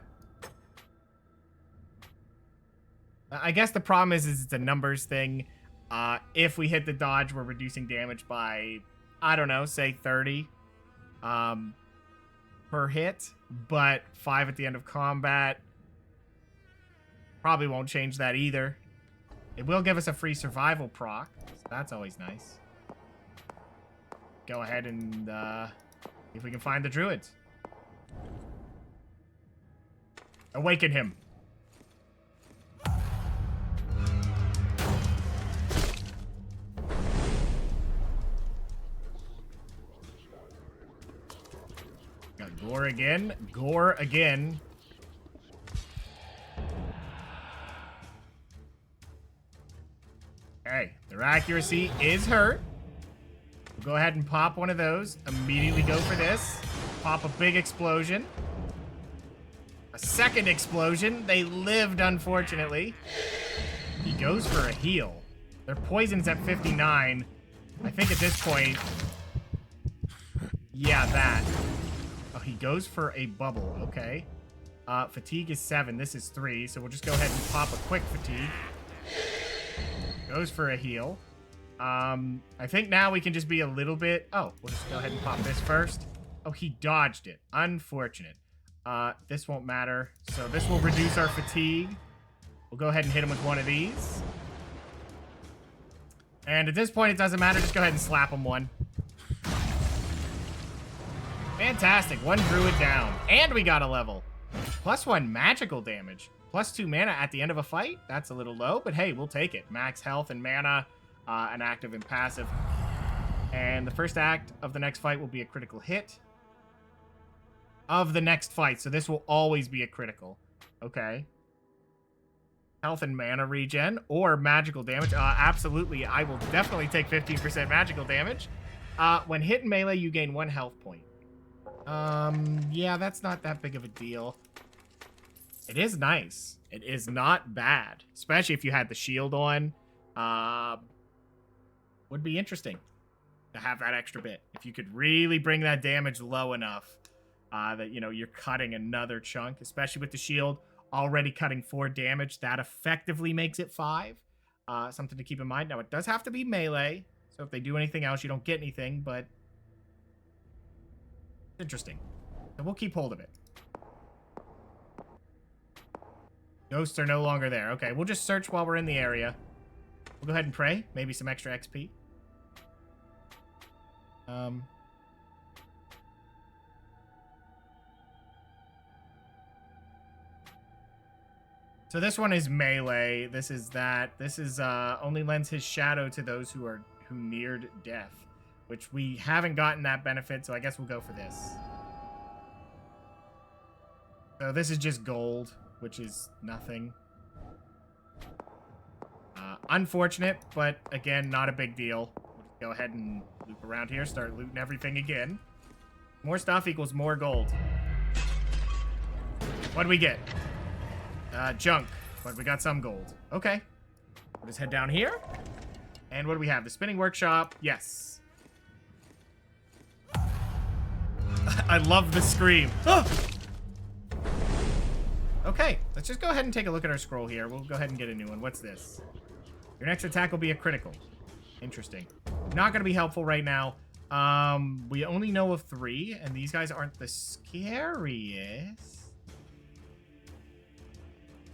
I guess the problem is it's a numbers thing. If we hit the dodge, we're reducing damage by, I don't know, say 30 per hit, but 5 at the end of combat probably won't change that either. It will give us a free survival proc, so that's always nice. Go ahead and see if we can find the druids. Awaken him. Got gore again. Gore again. Okay, their accuracy is hurt. We'll go ahead and pop one of those. Immediately go for this. Pop a big explosion. A second explosion. They lived, unfortunately. He goes for a heal. Their poison's at 59. I think at this point... Yeah, that. Oh, he goes for a bubble. Okay. Fatigue is 7. This is 3. So we'll just go ahead and pop a quick fatigue. Goes for a heal. I think now we can just be a little bit... Oh, we'll just go ahead and pop this first. Oh, he dodged it. Unfortunate. This won't matter. So this will reduce our fatigue. We'll go ahead and hit him with one of these. And at this point, it doesn't matter. Just go ahead and slap him one. Fantastic. 1 druid down. And we got a level. +1 magical damage. +2 mana at the end of a fight. That's a little low, but hey, we'll take it. Max health and mana, an active and passive. And the first act of the next fight will be a critical hit of the next fight. So this will always be a critical. Okay. Health and mana regen or magical damage. Absolutely. I will definitely take 15% magical damage. When hit in melee, you gain 1 health point. Yeah, that's not that big of a deal. It is nice. It is not bad, especially if you had the shield on. Would be interesting to have that extra bit. If you could really bring that damage low enough that, you know, you're cutting another chunk, especially with the shield already cutting 4 damage. That effectively makes it 5. Something to keep in mind. Now, it does have to be melee, so if they do anything else, you don't get anything, but it's interesting. So we'll keep hold of it. Ghosts are no longer there. Okay, we'll just search while we're in the area. We'll go ahead and pray. Maybe some extra XP. So this one is melee. This is that. This is only lends his shadow to those who neared death, which we haven't gotten that benefit, so I guess we'll go for this. So this is just gold. which is nothing. Unfortunate, but again, not a big deal. We'll just go ahead and loop around here, start looting everything again. More stuff equals more gold. What do we get? Junk, but we got some gold. Okay. We'll just head down here. And what do we have? The spinning workshop. Yes. I love the scream. Okay, let's just go ahead and take a look at our scroll here. We'll go ahead and get a new one. What's this? Your next attack will be a critical. Interesting. Not going to be helpful right now. We only know of 3, and these guys aren't the scariest.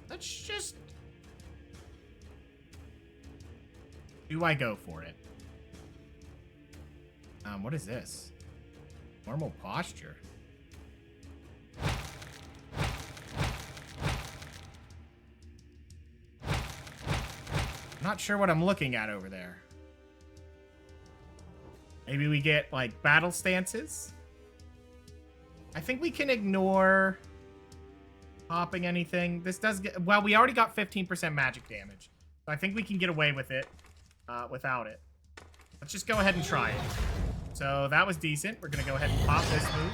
Let's just... Do I go for it? What is this? Normal posture. Not sure what I'm looking at over there. Maybe we get, like, battle stances? I think we can ignore popping anything. This does get... Well, we already got 15% magic damage. So I think we can get away with it without it. Let's just go ahead and try it. So that was decent. We're going to go ahead and pop this move.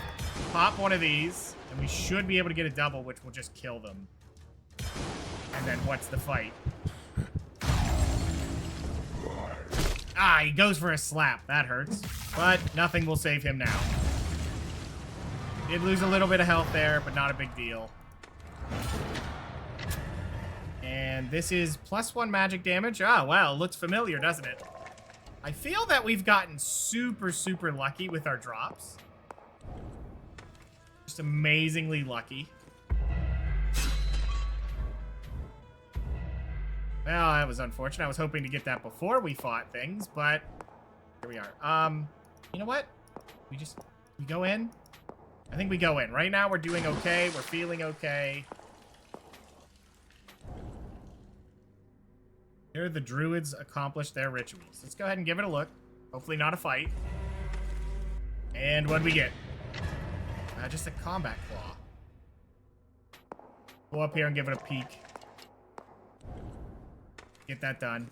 Pop one of these. And we should be able to get a double, which will just kill them. And then what's the fight? Ah, he goes for a slap. That hurts. But nothing will save him now. Did lose a little bit of health there, but not a big deal. And this is +1 magic damage. Ah, wow, looks familiar, doesn't it? I feel that we've gotten super, super lucky with our drops. Just amazingly lucky. Well, that was unfortunate. I was hoping to get that before we fought things, but here we are. You know what? We go in? I think we go in. Right now, we're doing okay. We're feeling okay. Here, the druids accomplished their rituals. Let's go ahead and give it a look. Hopefully not a fight. And what do we get? Just a combat claw. Go up here and give it a peek. Get that done.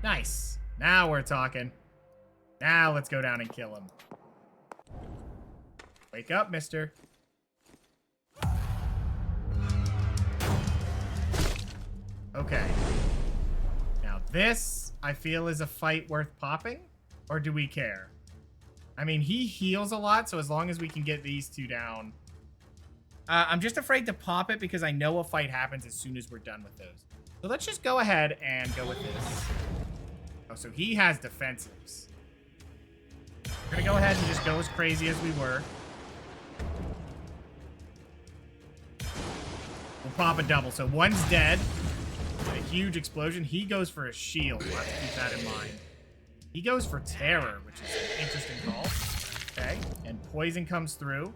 Nice. Now we're talking. Now let's go down and kill him. Wake up, mister. Okay. Now this, I feel, is a fight worth popping. Or do we care? I mean, he heals a lot, so as long as we can get these two down... I'm just afraid to pop it because I know a fight happens as soon as we're done with those. So let's just go ahead and go with this. Oh, so he has defensives. We're going to go ahead and just go as crazy as we were. We'll pop a double. So one's dead. A huge explosion. He goes for a shield. We'll have to keep that in mind. He goes for terror, which is an interesting call. Okay. And poison comes through.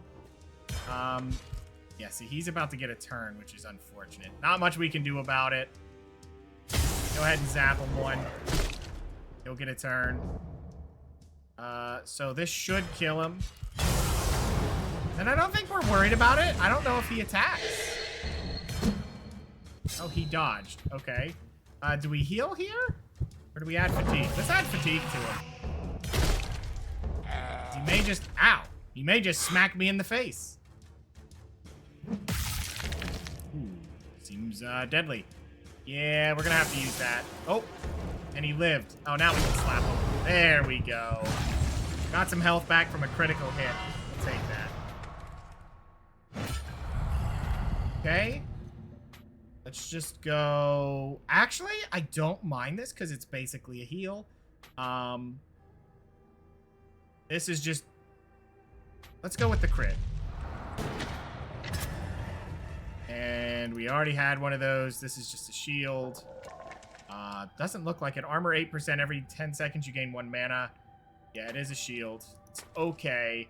Yeah, see, he's about to get a turn, which is unfortunate. Not much we can do about it. Go ahead and zap him one. He'll get a turn. So this should kill him. And I don't think we're worried about it. I don't know if he attacks. Oh, he dodged. Okay. Do we heal here? Or do we add fatigue? Let's add fatigue to him. He may just... Ow! He may just smack me in the face. Ooh, seems deadly. Yeah, we're gonna have to use that. Oh, and he lived. Oh, now we can slap him. There we go. Got some health back from a critical hit. We'll take that. Okay. Let's just go... Actually, I don't mind this because it's basically a heal. This is just... Let's go with the crit. And we already had one of those. This is just a shield. Doesn't look like it. Armor 8%. Every 10 seconds you gain 1 mana. Yeah, it is a shield. It's okay.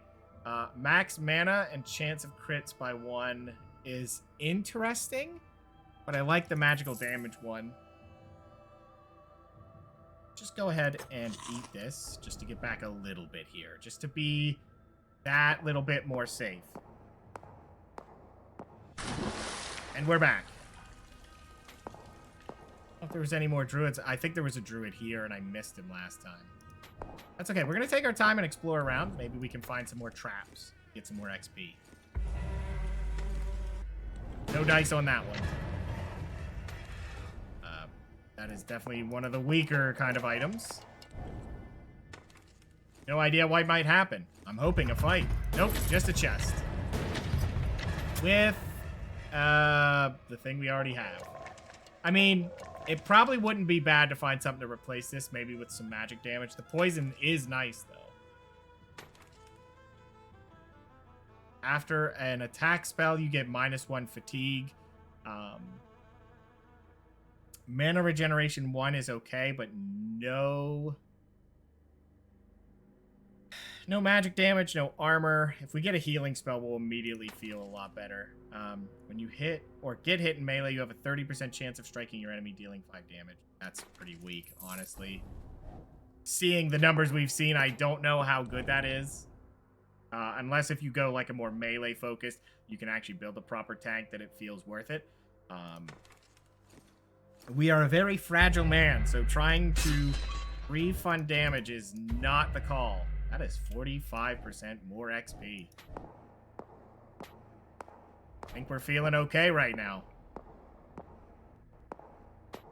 Max mana and chance of crits by 1 is interesting. But I like the magical damage one. Just go ahead and eat this. Just to get back a little bit here. Just to be that little bit more safe. And we're back. I don't know if there was any more druids. I think there was a druid here, and I missed him last time. That's okay. We're going to take our time and explore around. Maybe we can find some more traps. Get some more XP. No dice on that one. That is definitely one of the weaker kind of items. No idea what might happen. I'm hoping a fight. Nope, just a chest. With the thing we already have. I mean, it probably wouldn't be bad to find something to replace this, maybe with some magic damage. The poison is nice, though. After an attack spell, you get -1 fatigue. Mana regeneration 1 is okay, but no magic damage, no armor. If we get a healing spell, we'll immediately feel a lot better. When you hit or get hit in melee, you have a 30% chance of striking your enemy, dealing 5 damage. That's pretty weak, honestly. Seeing the numbers we've seen, I don't know how good that is. Unless if you go like a more melee focused, you can actually build a proper tank that it feels worth it. We are a very fragile man, so trying to refund damage is not the call. That is 45% more XP. I think we're feeling okay right now.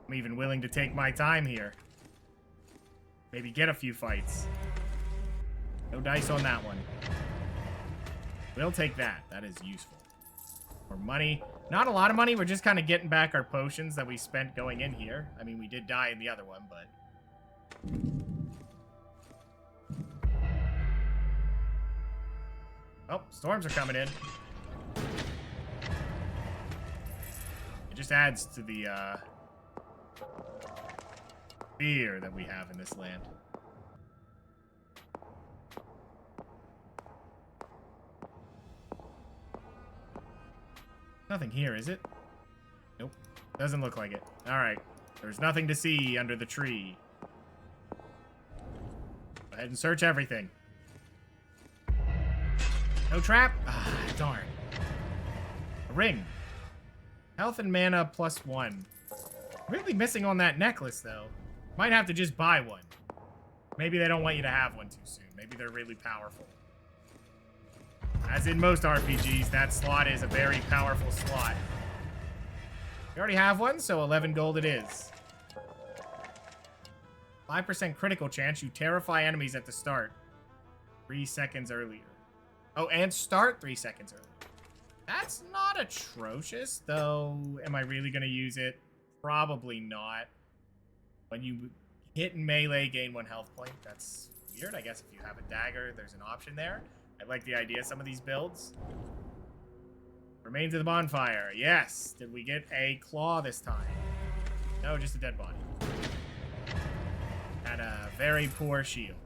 I'm even willing to take my time here. Maybe get a few fights. No dice on that one. We'll take that. That is useful. For money. Not a lot of money. We're just kind of getting back our potions that we spent going in here. I mean, we did die in the other one, but... Oh, storms are coming in. It just adds to the, fear that we have in this land. Nothing here, is it? Nope. Doesn't look like it. Alright. There's nothing to see under the tree. Go ahead and search everything. No trap? Ah, darn. A ring. Health and mana +1. Really missing on that necklace, though. Might have to just buy one. Maybe they don't want you to have one too soon. Maybe they're really powerful. As in most RPGs, that slot is a very powerful slot. We already have one, so 11 gold it is. 5% critical chance. You terrify enemies at the start. 3 seconds earlier. Oh, and start 3 seconds earlier. That's not atrocious, though. Am I really going to use it? Probably not. When you hit in melee, gain 1 health point. That's weird. I guess if you have a dagger, there's an option there. I like the idea of some of these builds. Remains of the bonfire. Yes. Did we get a claw this time? No, just a dead body. Had a very poor shield.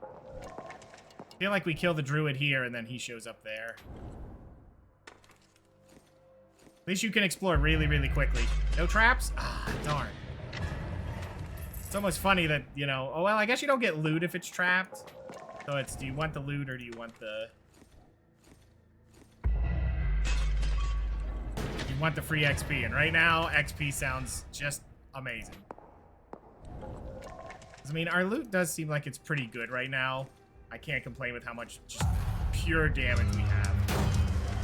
I feel like we kill the druid here and then he shows up there. At least you can explore really, really quickly. No traps? Ah, darn. It's almost funny that, you know... Oh, well, I guess you don't get loot if it's trapped. So it's, do you want the loot or do you want the... You want the free XP. And right now, XP sounds just amazing. I mean, our loot does seem like it's pretty good right now. I can't complain with how much just pure damage we have.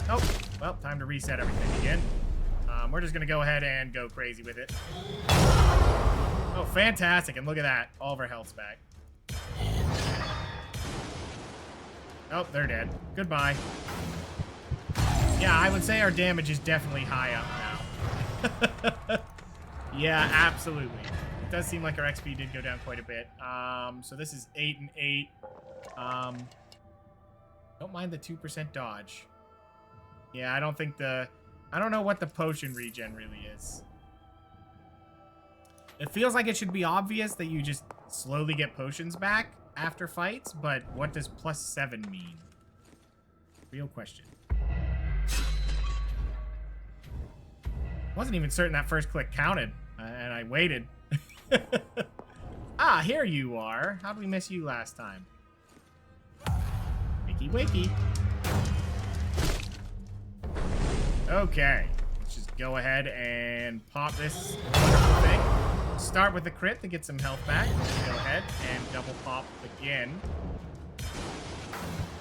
Oh, well, time to reset everything again. We're just going to go ahead and go crazy with it. Oh, fantastic. And look at that. All of our health's back. Oh, they're dead. Goodbye. Yeah, I would say our damage is definitely high up now. Yeah, absolutely. It does seem like our XP did go down quite a bit. So this is 8 and 8. Don't mind the 2% dodge. Yeah, I don't think I don't know what the potion regen really is. It feels like it should be obvious that you just slowly get potions back after fights, but what does +7 mean? Real question. Wasn't even certain that first click counted, and I waited. Ah, here you are. How did we miss you last time? Wakey, wakey. Okay. Let's just go ahead and pop this thing. Start with the crit to get some health back. Go ahead and double pop again.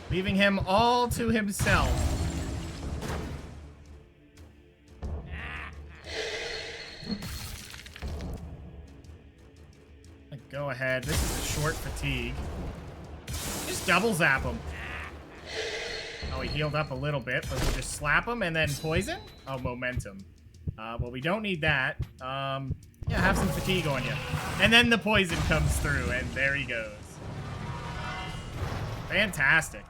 Leaving him all to himself. Go ahead. This is a short fatigue. Just double zap him. Oh, he healed up a little bit, but we'll just slap him and then poison? Oh, momentum. Well, we don't need that. Yeah, have some fatigue on you. And then the poison comes through, and there he goes. Fantastic.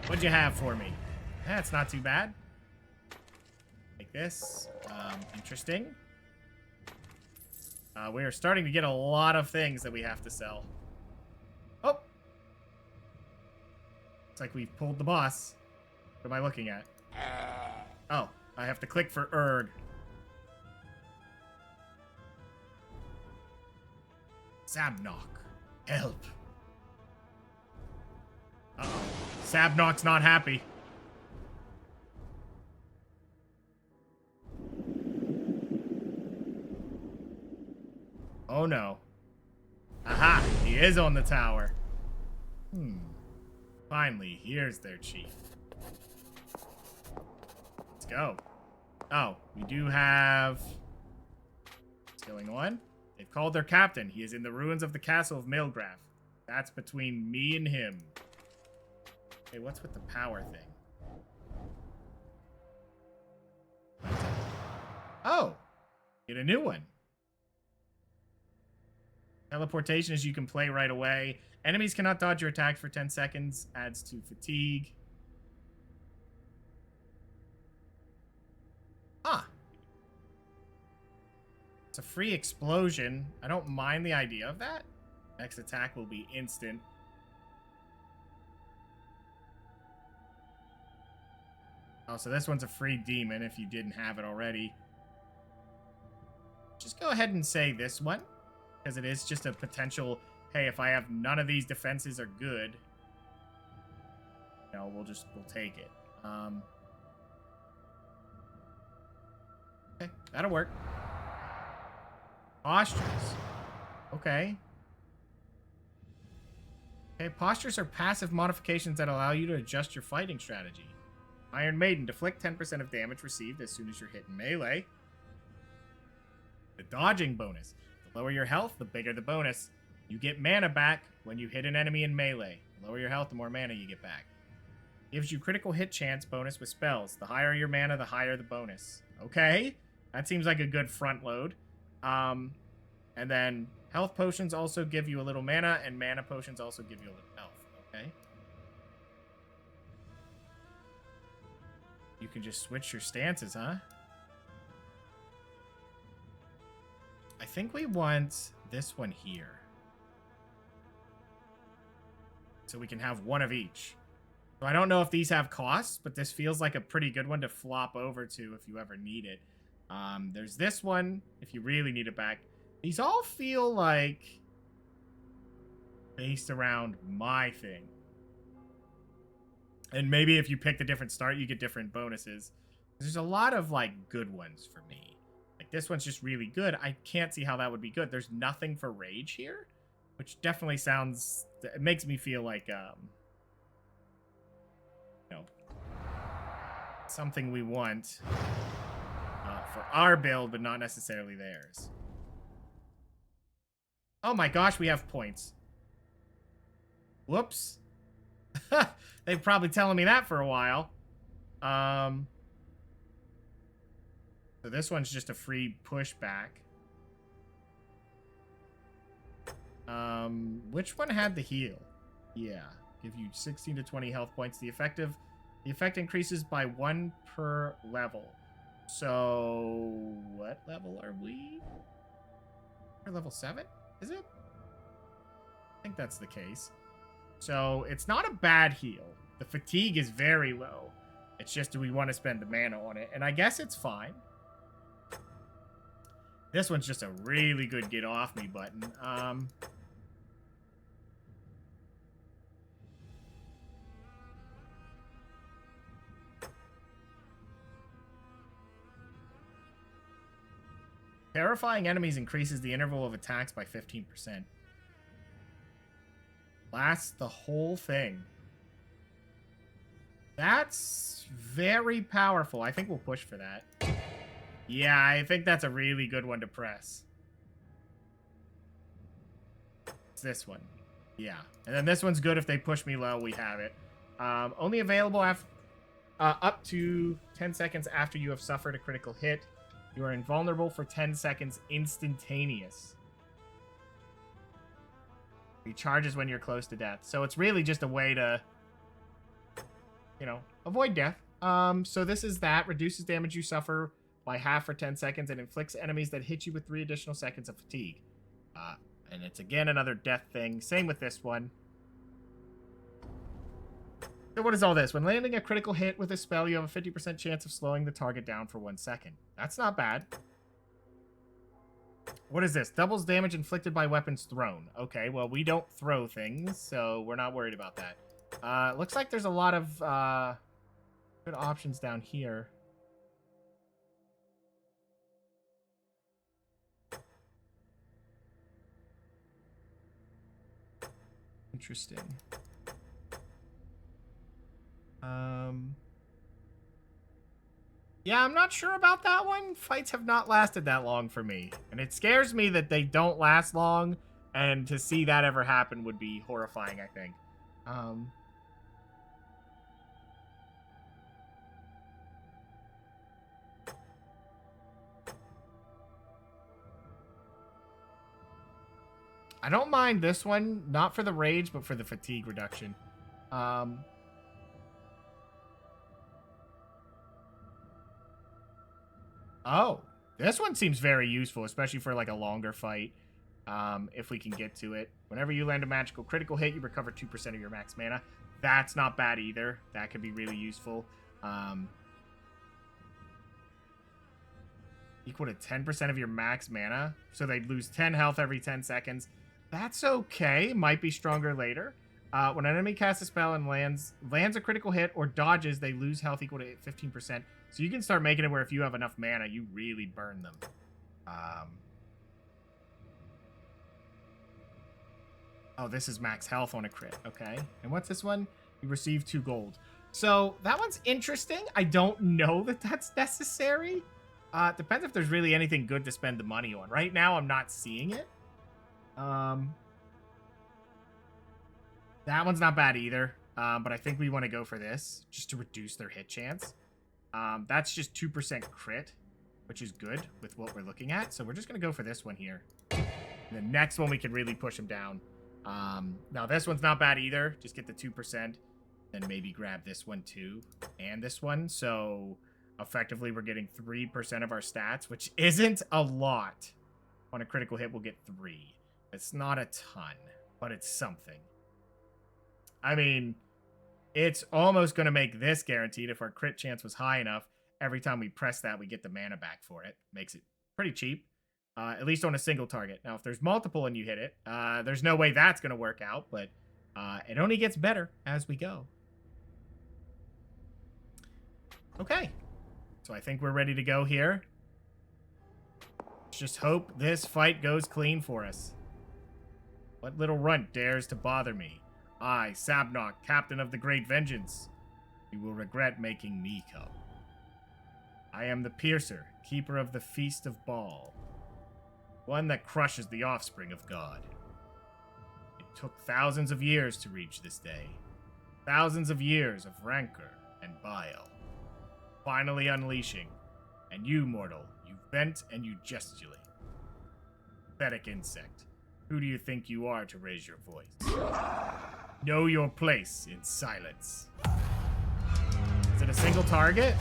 What'd you have for me? That's not too bad. Like this. Interesting. We are starting to get a lot of things that we have to sell. Oh! It's like we've pulled the boss. What am I looking at? Oh, I have to click for Erg. Sabnock. Help. Uh-oh. Sabnock's not happy. Oh no. Aha! He is on the tower. Finally, here's their chief. Let's go. Oh, we do have... What's going on? They've called their captain. He is in the ruins of the castle of Milgraf. That's between me and him. Hey, what's with the power thing? Oh! Get a new one. Teleportation is you can play right away. Enemies cannot dodge your attacks for 10 seconds. Adds to fatigue. Ah. It's a free explosion. I don't mind the idea of that. Next attack will be instant. Oh, so this one's a free demon if you didn't have it already. Just go ahead and say this one. Because it is just a potential, hey, if I have none of these defenses are good, you know, we'll take it. Okay, that'll work. Postures. Okay. Okay, postures are passive modifications that allow you to adjust your fighting strategy. Iron Maiden, deflect 10% of damage received as soon as you're hit in melee. The dodging bonus. The lower your health, the bigger the bonus. You get mana back when you hit an enemy in melee. The lower your health, the more mana you get back. Gives you critical hit chance bonus with spells. The higher your mana, the higher the bonus. Okay, that seems like a good front load. And then health potions also give you a little mana, and mana potions also give you a little health. Okay. You can just switch your stances, huh? I think we want this one here. So we can have one of each. So I don't know if these have costs, but this feels like a pretty good one to flop over to if you ever need it. There's this one, if you really need it back. These all feel like based around my thing. And maybe if you pick the different start, you get different bonuses. There's a lot of, like, good ones for me. Like, this one's just really good. I can't see how that would be good. There's nothing for rage here, which definitely sounds... It makes me feel like, you know, something we want for our build, but not necessarily theirs. Oh my gosh, we have points. Whoops. They've probably telling me that for a while. So this one's just a free pushback. Which one had the heal? Yeah. Give you 16 to 20 health points. The effect increases by 1 per level. So what level are we? We're level 7? Is it? I think that's the case. So it's not a bad heal. The fatigue is very low. It's just, do we want to spend the mana on it? And I guess it's fine. This one's just a really good get off me button. Terrifying enemies increases the interval of attacks by 15%. Lasts the whole thing. That's very powerful. I think we'll push for that. Yeah, I think that's a really good one to press. It's this one. Yeah. And then this one's good if they push me low. We have it. Only available up to 10 seconds after you have suffered a critical hit. You are invulnerable for 10 seconds instantaneous. Recharges when you're close to death. So it's really just a way to, you know, avoid death. So this is that. Reduces damage you suffer by half for 10 seconds and inflicts enemies that hit you with 3 additional seconds of fatigue. And it's again another death thing. Same with this one. So what is all this? When landing a critical hit with a spell, you have a 50% chance of slowing the target down for 1 second. That's not bad. What is this? Doubles damage inflicted by weapons thrown. Okay, well, we don't throw things, so we're not worried about that. Looks like there's a lot of good options down here. Interesting. Yeah, I'm not sure about that one. Fights have not lasted that long for me. And it scares me that they don't last long. And to see that ever happen would be horrifying, I think. I don't mind this one. Not for the rage, but for the fatigue reduction. Oh, this one seems very useful, especially for like a longer fight. If we can get to it. Whenever you land a magical critical hit, you recover 2% of your max mana. That's not bad either. That could be really useful. Equal to 10% of your max mana. So they'd lose 10 health every 10 seconds. That's okay. Might be stronger later. When an enemy casts a spell and lands a critical hit or dodges, they lose health equal to 15%. So you can start making it where if you have enough mana, you really burn them. Oh, this is max health on a crit. Okay. And what's this one? You receive 2 gold. So that one's interesting. I don't know that that's necessary. Depends if there's really anything good to spend the money on. Right now, I'm not seeing it. That one's not bad either. But I think we want to go for this just to reduce their hit chance. That's just 2% crit, which is good with what we're looking at. So we're just going to go for this one here. And the next one, we can really push them down. Now, this one's not bad either. Just get the 2%. Then maybe grab this one too. And this one. So effectively, we're getting 3% of our stats, which isn't a lot. On a critical hit, we'll get 3. It's not a ton, but it's something. I mean, it's almost going to make this guaranteed if our crit chance was high enough. Every time we press that, we get the mana back for it. Makes it pretty cheap, at least on a single target. Now, if there's multiple and you hit it, there's no way that's going to work out, but it only gets better as we go. Okay, so I think we're ready to go here. Let's just hope this fight goes clean for us. What little runt dares to bother me? I, Sabnok, captain of the Great Vengeance. You will regret making me come. I am the Piercer, keeper of the Feast of Baal. One that crushes the offspring of God. It took thousands of years to reach this day. Thousands of years of rancor and bile. Finally unleashing. And you, mortal, you vent and you gesticulate. Pathetic insect. Who do you think you are to raise your voice? Know your place in silence. Is it a single target?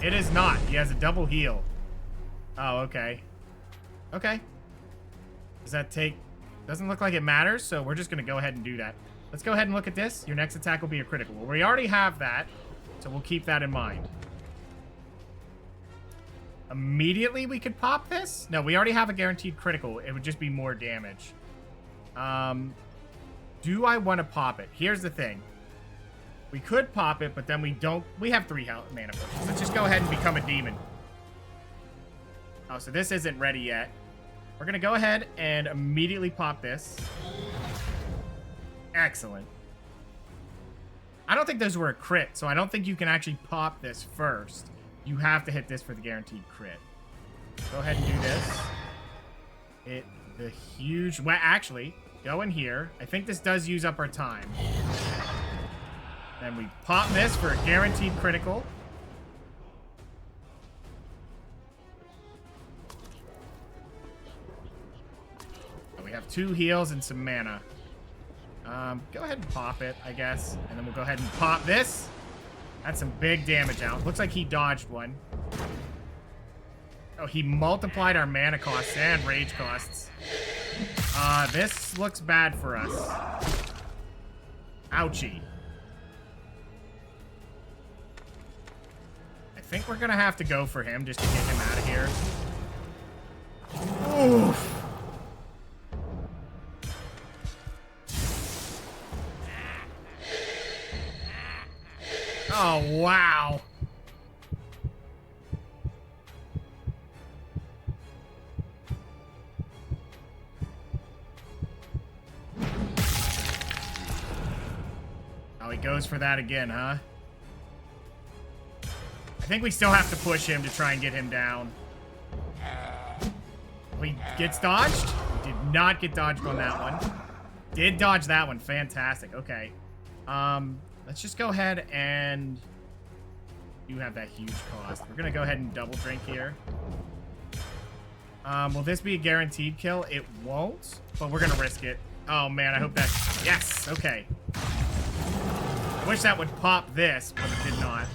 It is not. He has a double heal. Oh, okay. Okay. Does that take... Doesn't look like it matters, so we're just going to go ahead and do that. Let's go ahead and look at this. Your next attack will be a critical. Well, we already have that, so we'll keep that in mind. Immediately we could pop this? No, we already have a guaranteed critical. It would just be more damage. Do I want to pop it? Here's the thing. We could pop it, but then we don't. We have 3 mana potions. Let's just go ahead and become a demon. Oh, so this isn't ready yet. We're going to go ahead and immediately pop this. Excellent. I don't think those were a crit, so I don't think you can actually pop this first. You have to hit this for the guaranteed crit. Go ahead and do this. Hit the huge... Well, actually, go in here. I think this does use up our time. Then we pop this for a guaranteed critical. And we have 2 heals and some mana. Go ahead and pop it, I guess. And then we'll go ahead and pop this. That's some big damage out. Looks like he dodged one. Oh, he multiplied our mana costs and rage costs. This looks bad for us. Ouchie. I think we're gonna have to go for him just to get him out of here. Oof. Oh, wow. Oh, he goes for that again, huh? I think we still have to push him to try and get him down. He gets dodged. Did not get dodged on that one. Did dodge that one. Fantastic. Okay. Let's just go ahead and... You have that huge cost. We're going to go ahead and double drink here. Will this be a guaranteed kill? It won't, but we're going to risk it. Oh, man, I hope that... Yes! Okay. I wish that would pop this, but it did not.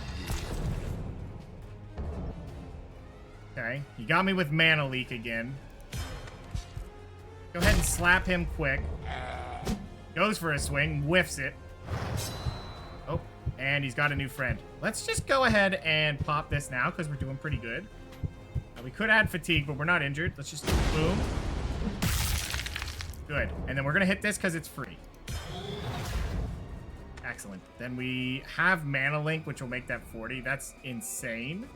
Okay. He got me with mana leak again. Go ahead and slap him quick. Goes for a swing. Whiffs it. Oh, and he's got a new friend. Let's just go ahead and pop this now because we're doing pretty good. We could add fatigue, but we're not injured. Let's just boom. Good. And then we're going to hit this because it's free. Excellent. Then we have mana link, which will make that 40. That's insane.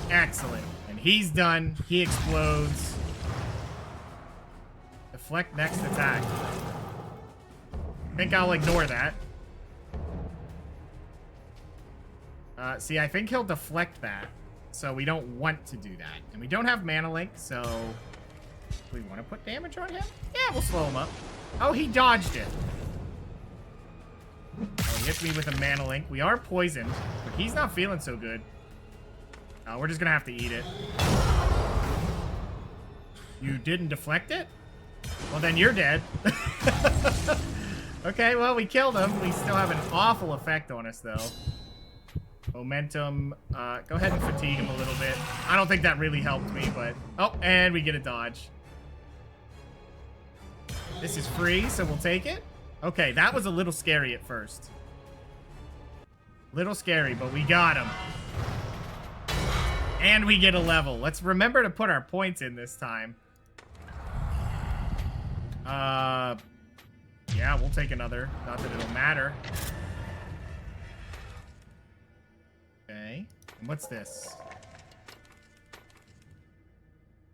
Excellent. And he's done. He explodes. Deflect next attack. I think I'll ignore that. See, I think he'll deflect that. So we don't want to do that. And we don't have mana link, so... Do we want to put damage on him? Yeah, we'll slow him up. Oh, he dodged it. Oh, he hits me with a mana link. We are poisoned, but he's not feeling so good. Oh, we're just gonna have to eat it. You didn't deflect it? Well, then you're dead. Okay, well, we killed him. We still have an awful effect on us, though. Momentum. Go ahead and fatigue him a little bit. I don't think that really helped me, but... Oh, and we get a dodge. This is free, so we'll take it. Okay, that was a little scary at first. Little scary, but we got him. And we get a level. Let's remember to put our points in this time. Yeah, we'll take another. Not that it'll matter. Okay. And what's this?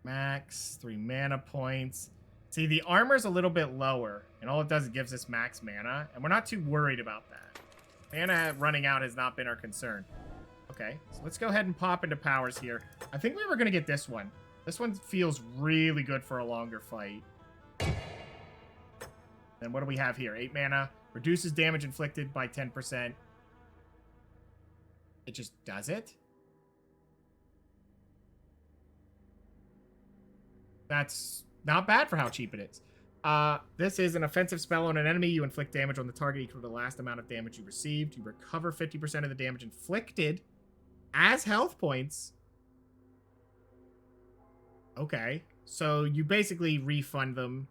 Max, 3 mana points. See, the armor's a little bit lower, and all it does is gives us max mana, and we're not too worried about that. Mana running out has not been our concern. Okay, so let's go ahead and pop into powers here. I think we were going to get this one. This one feels really good for a longer fight. Then what do we have here? 8 mana. Reduces damage inflicted by 10%. It just does it? That's not bad for how cheap it is. This is an offensive spell on an enemy. You inflict damage on the target equal to the last amount of damage you received. You recover 50% of the damage inflicted as health points. Okay. So you basically refund them.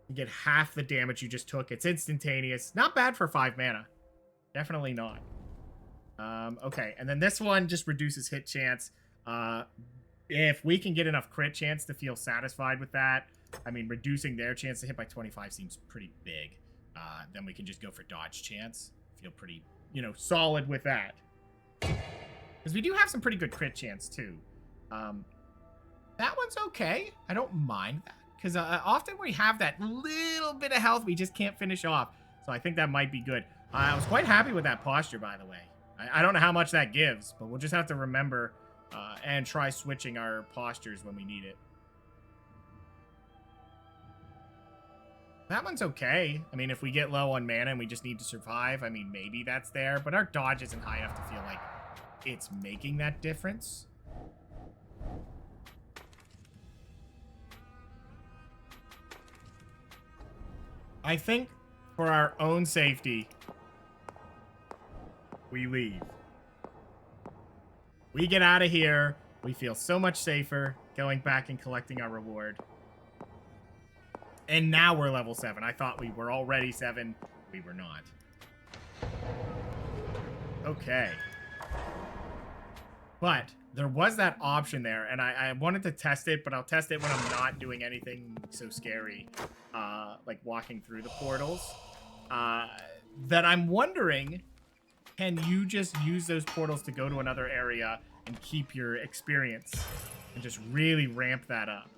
You get half the damage you just took. It's instantaneous. Not bad for 5 mana. Definitely not. Okay. And then this one just reduces hit chance. If we can get enough crit chance to feel satisfied with that, I mean, reducing their chance to hit by 25 seems pretty big. then we can just go for dodge chance. Feel pretty, you know, solid with that. Because we do have some pretty good crit chance, too. That one's okay. I don't mind that. Because often we have that little bit of health we just can't finish off. So I think that might be good. I was quite happy with that posture, by the way. I don't know how much that gives, but we'll just have to remember and try switching our postures when we need it. That one's okay. I mean, if we get low on mana and we just need to survive, I mean, maybe that's there. But our dodge isn't high enough to feel like it's making that difference. I think for our own safety, we leave. We get out of here. We feel so much safer going back and collecting our reward. And now we're level 7. I thought we were already 7. We were not. Okay. But there was that option there, and I wanted to test it, but I'll test it when I'm not doing anything so scary, like walking through the portals. That I'm wondering, can you just use those portals to go to another area and keep your experience and just really ramp that up?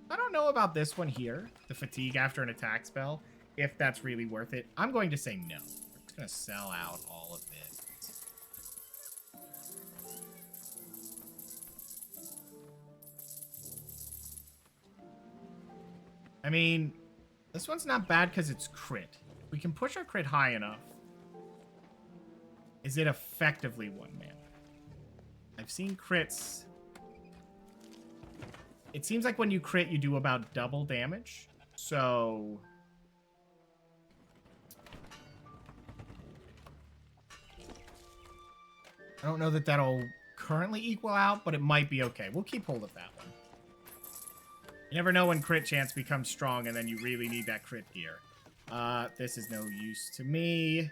I don't know about this one here, the fatigue after an attack spell, if that's really worth it. I'm going to say no. We're just going to sell out all of this. I mean, this one's not bad because it's crit. We can push our crit high enough. Is it effectively 1 mana? I've seen crits. It seems like when you crit, you do about double damage. So I don't know that that'll currently equal out, but it might be okay. We'll keep hold of that one. You never know when crit chance becomes strong and then you really need that crit gear. This is no use to me.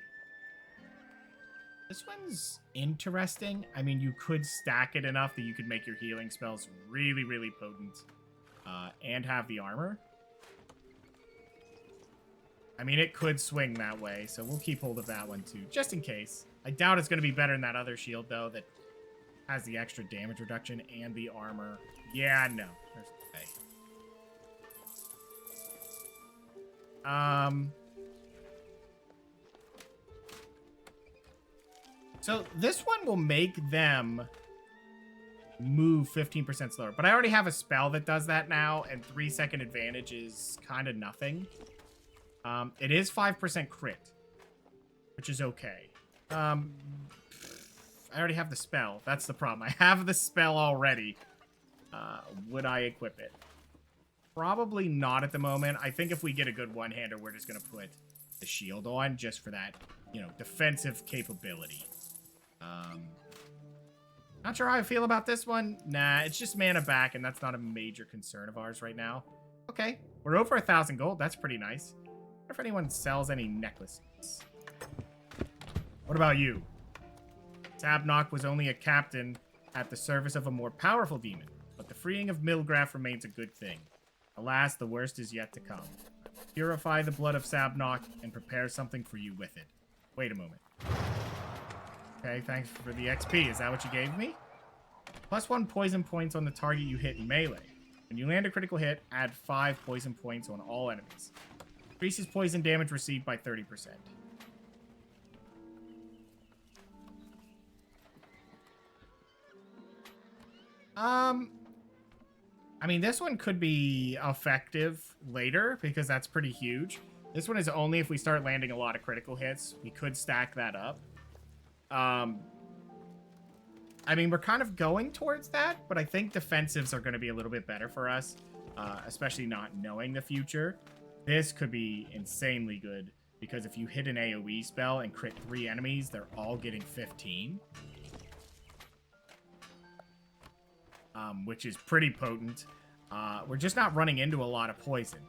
This one's interesting. I mean, you could stack it enough that you could make your healing spells really, really potent. And have the armor. I mean, it could swing that way, so we'll keep hold of that one too, just in case. I doubt it's going to be better than that other shield, though, that has the extra damage reduction and the armor. Yeah, no. There's no way. So this one will make them move 15% slower. But I already have a spell that does that now, and 3-second advantage is kind of nothing. It is 5% crit, which is okay. I already have the spell. That's the problem. I have the spell already. Would I equip it? Probably not at the moment. I think if we get a good one-hander, we're just going to put the shield on just for that, you know, defensive capability. Not sure how I feel about this one. Nah, it's just mana back, and that's not a major concern of ours right now. Okay, we're over 1,000 gold. That's pretty nice. I wonder if anyone sells any necklaces. What about you? Sabnock was only a captain at the service of a more powerful demon, but the freeing of Milgraf remains a good thing. Alas, the worst is yet to come. Purify the blood of Sabnock and prepare something for you with it. Wait a moment. Okay, thanks for the XP. Is that what you gave me? +1 poison points on the target you hit in melee. When you land a critical hit, add 5 poison points on all enemies. Increases poison damage received by 30%. I mean, this one could be effective later because that's pretty huge. This one is only if we start landing a lot of critical hits. We could stack that up. I mean, we're kind of going towards that, but I think defensives are going to be a little bit better for us, especially not knowing the future. This could be insanely good because if you hit an AoE spell and crit 3 enemies, they're all getting 15. Which is pretty potent. We're just not running into a lot of poison,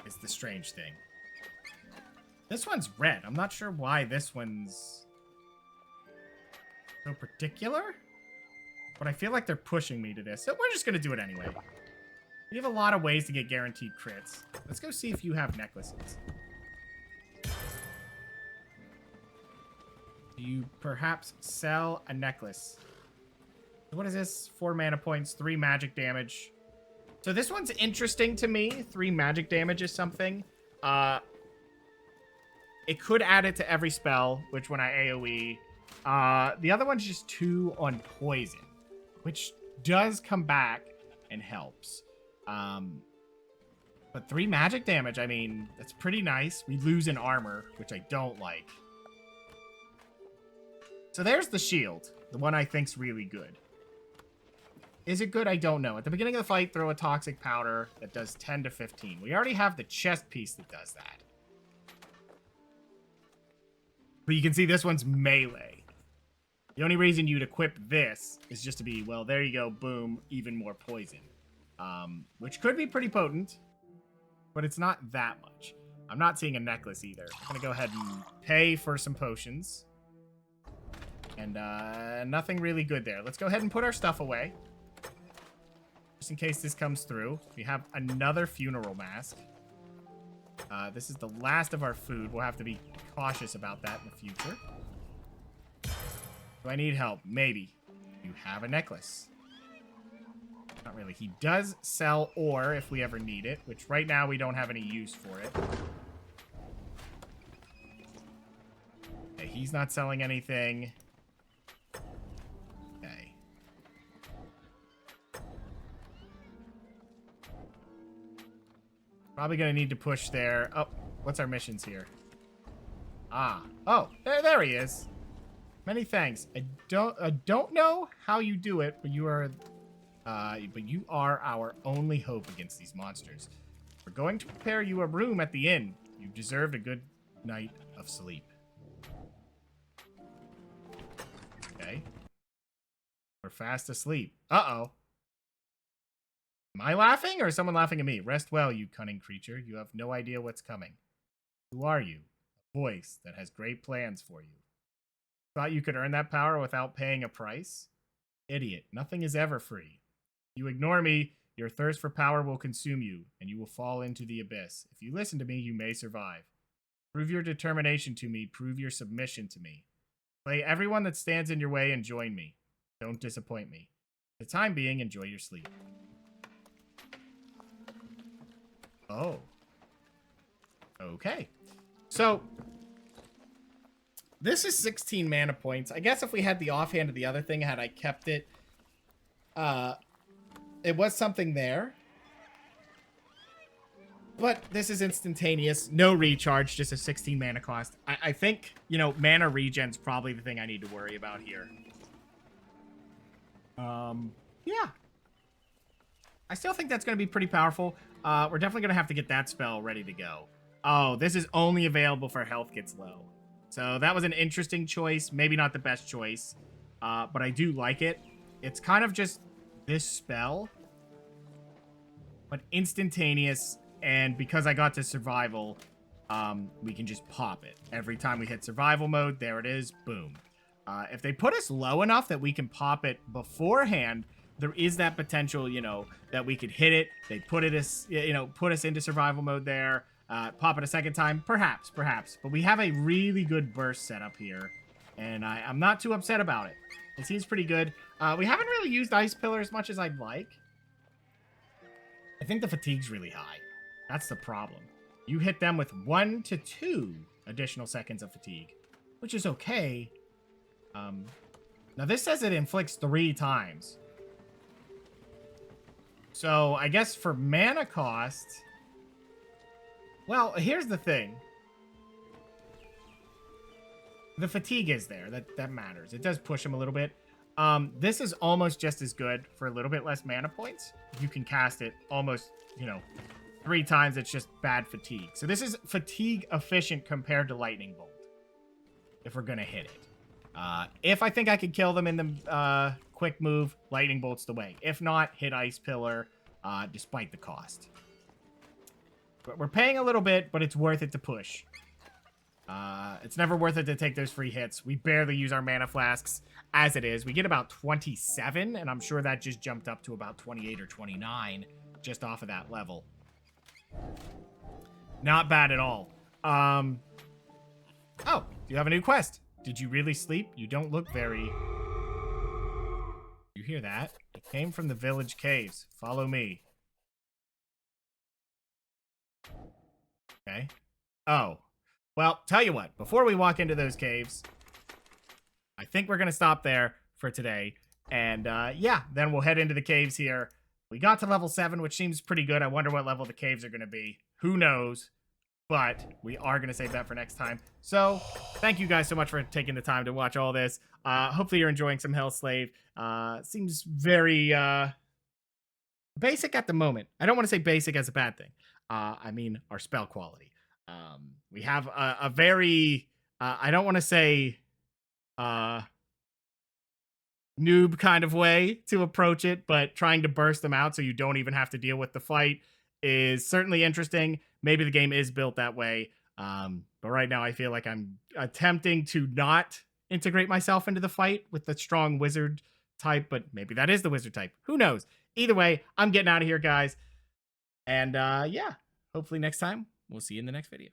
is the strange thing. This one's red. I'm not sure why this one's so particular, but I feel like they're pushing me to this, so we're just gonna do it anyway. We have a lot of ways to get guaranteed crits. Let's go see if you have necklaces. Do you perhaps sell a necklace? What is this? 4 mana points, 3 magic damage. So this one's interesting to me. 3 magic damage is something. It could add it to every spell, which when I AoE. The other one's just 2 on poison, which does come back and helps. But 3 magic damage, I mean, that's pretty nice. We lose an armor, which I don't like. So there's the shield, the one I think's really good. Is it good? I don't know. At the beginning of the fight, throw a toxic powder that does 10 to 15. We already have the chest piece that does that. But you can see this one's melee. The only reason you'd equip this is just to be, well, there you go, boom, even more poison. Which could be pretty potent, but it's not that much. I'm not seeing a necklace either. I'm going to go ahead and pay for some potions. And nothing really good there. Let's go ahead and put our stuff away. Just in case this comes through. We have another funeral mask. This is the last of our food. We'll have to be cautious about that in the future. Do I need help? Maybe. You have a necklace. Not really. He does sell ore if we ever need it, which right now we don't have any use for it. Okay, he's not selling anything. Okay. Probably gonna need to push there. Oh, what's our missions here? Ah. Oh, there he is. Many thanks. I don't know how you do it, but you are our only hope against these monsters. We're going to prepare you a room at the inn. You've deserved a good night of sleep. Okay. We're fast asleep. Uh-oh. Am I laughing or is someone laughing at me? Rest well, you cunning creature. You have no idea what's coming. Who are you? A voice that has great plans for you. Thought you could earn that power without paying a price? Idiot. Nothing is ever free. You ignore me, your thirst for power will consume you, and you will fall into the abyss. If you listen to me, you may survive. Prove your determination to me. Prove your submission to me. Slay everyone that stands in your way and join me. Don't disappoint me. For the time being, enjoy your sleep. Oh. Okay. So, this is 16 mana points. I guess if we had the offhand of the other thing, had I kept it, it was something there. But this is instantaneous. No recharge, just a 16 mana cost. I think, you know, mana regen's probably the thing I need to worry about here. Yeah. I still think that's going to be pretty powerful. We're definitely going to have to get that spell ready to go. Oh, this is only available for health gets low. So that was an interesting choice. Maybe not the best choice. But I do like it. It's kind of just this spell. But instantaneous. And because I got to survival, we can just pop it. Every time we hit survival mode, there it is. Boom. If they put us low enough that we can pop it beforehand, there is that potential, you know, that we could hit it. They put it, you know, put us into survival mode there. Pop it a second time. Perhaps. But we have a really good burst setup here. And I'm not too upset about it. It seems pretty good. We haven't really used Ice Pillar as much as I'd like. I think the fatigue's really high. That's the problem. You hit them with 1 to 2 additional seconds of fatigue, which is okay. Now this says it inflicts 3 times. So I guess for mana cost, well, here's the thing. The fatigue is there. That matters. It does push him a little bit. This is almost just as good for a little bit less mana points. You can cast it almost, you know, 3 times. It's just bad fatigue. So this is fatigue efficient compared to Lightning Bolt, if we're going to hit it. If I think I could kill them in the quick move, Lightning Bolt's the way. If not, hit Ice Pillar, despite the cost. But we're paying a little bit, but it's worth it to push. It's never worth it to take those free hits. We barely use our mana flasks as it is. We get about 27, and I'm sure that just jumped up to about 28 or 29 just off of that level. Not bad at all. Oh, you have a new quest. Did you really sleep? You don't look very... You hear that? It came from the village caves. Follow me. Okay. Oh. Well, tell you what. Before we walk into those caves, I think we're going to stop there for today. And, yeah, then we'll head into the caves here. We got to level 7, which seems pretty good. I wonder what level the caves are going to be. Who knows? But we are going to save that for next time. So, thank you guys so much for taking the time to watch all this. Hopefully you're enjoying some HellSlave. Seems very basic at the moment. I don't want to say basic as a bad thing. I mean our spell quality. We have a very, I don't want to say noob kind of way to approach it, but trying to burst them out so you don't even have to deal with the fight is certainly interesting. Maybe the game is built that way. But right now I feel like I'm attempting to not integrate myself into the fight with the strong wizard type, but maybe that is the wizard type. Who knows? Either way, I'm getting out of here, guys. And yeah, hopefully next time we'll see you in the next video.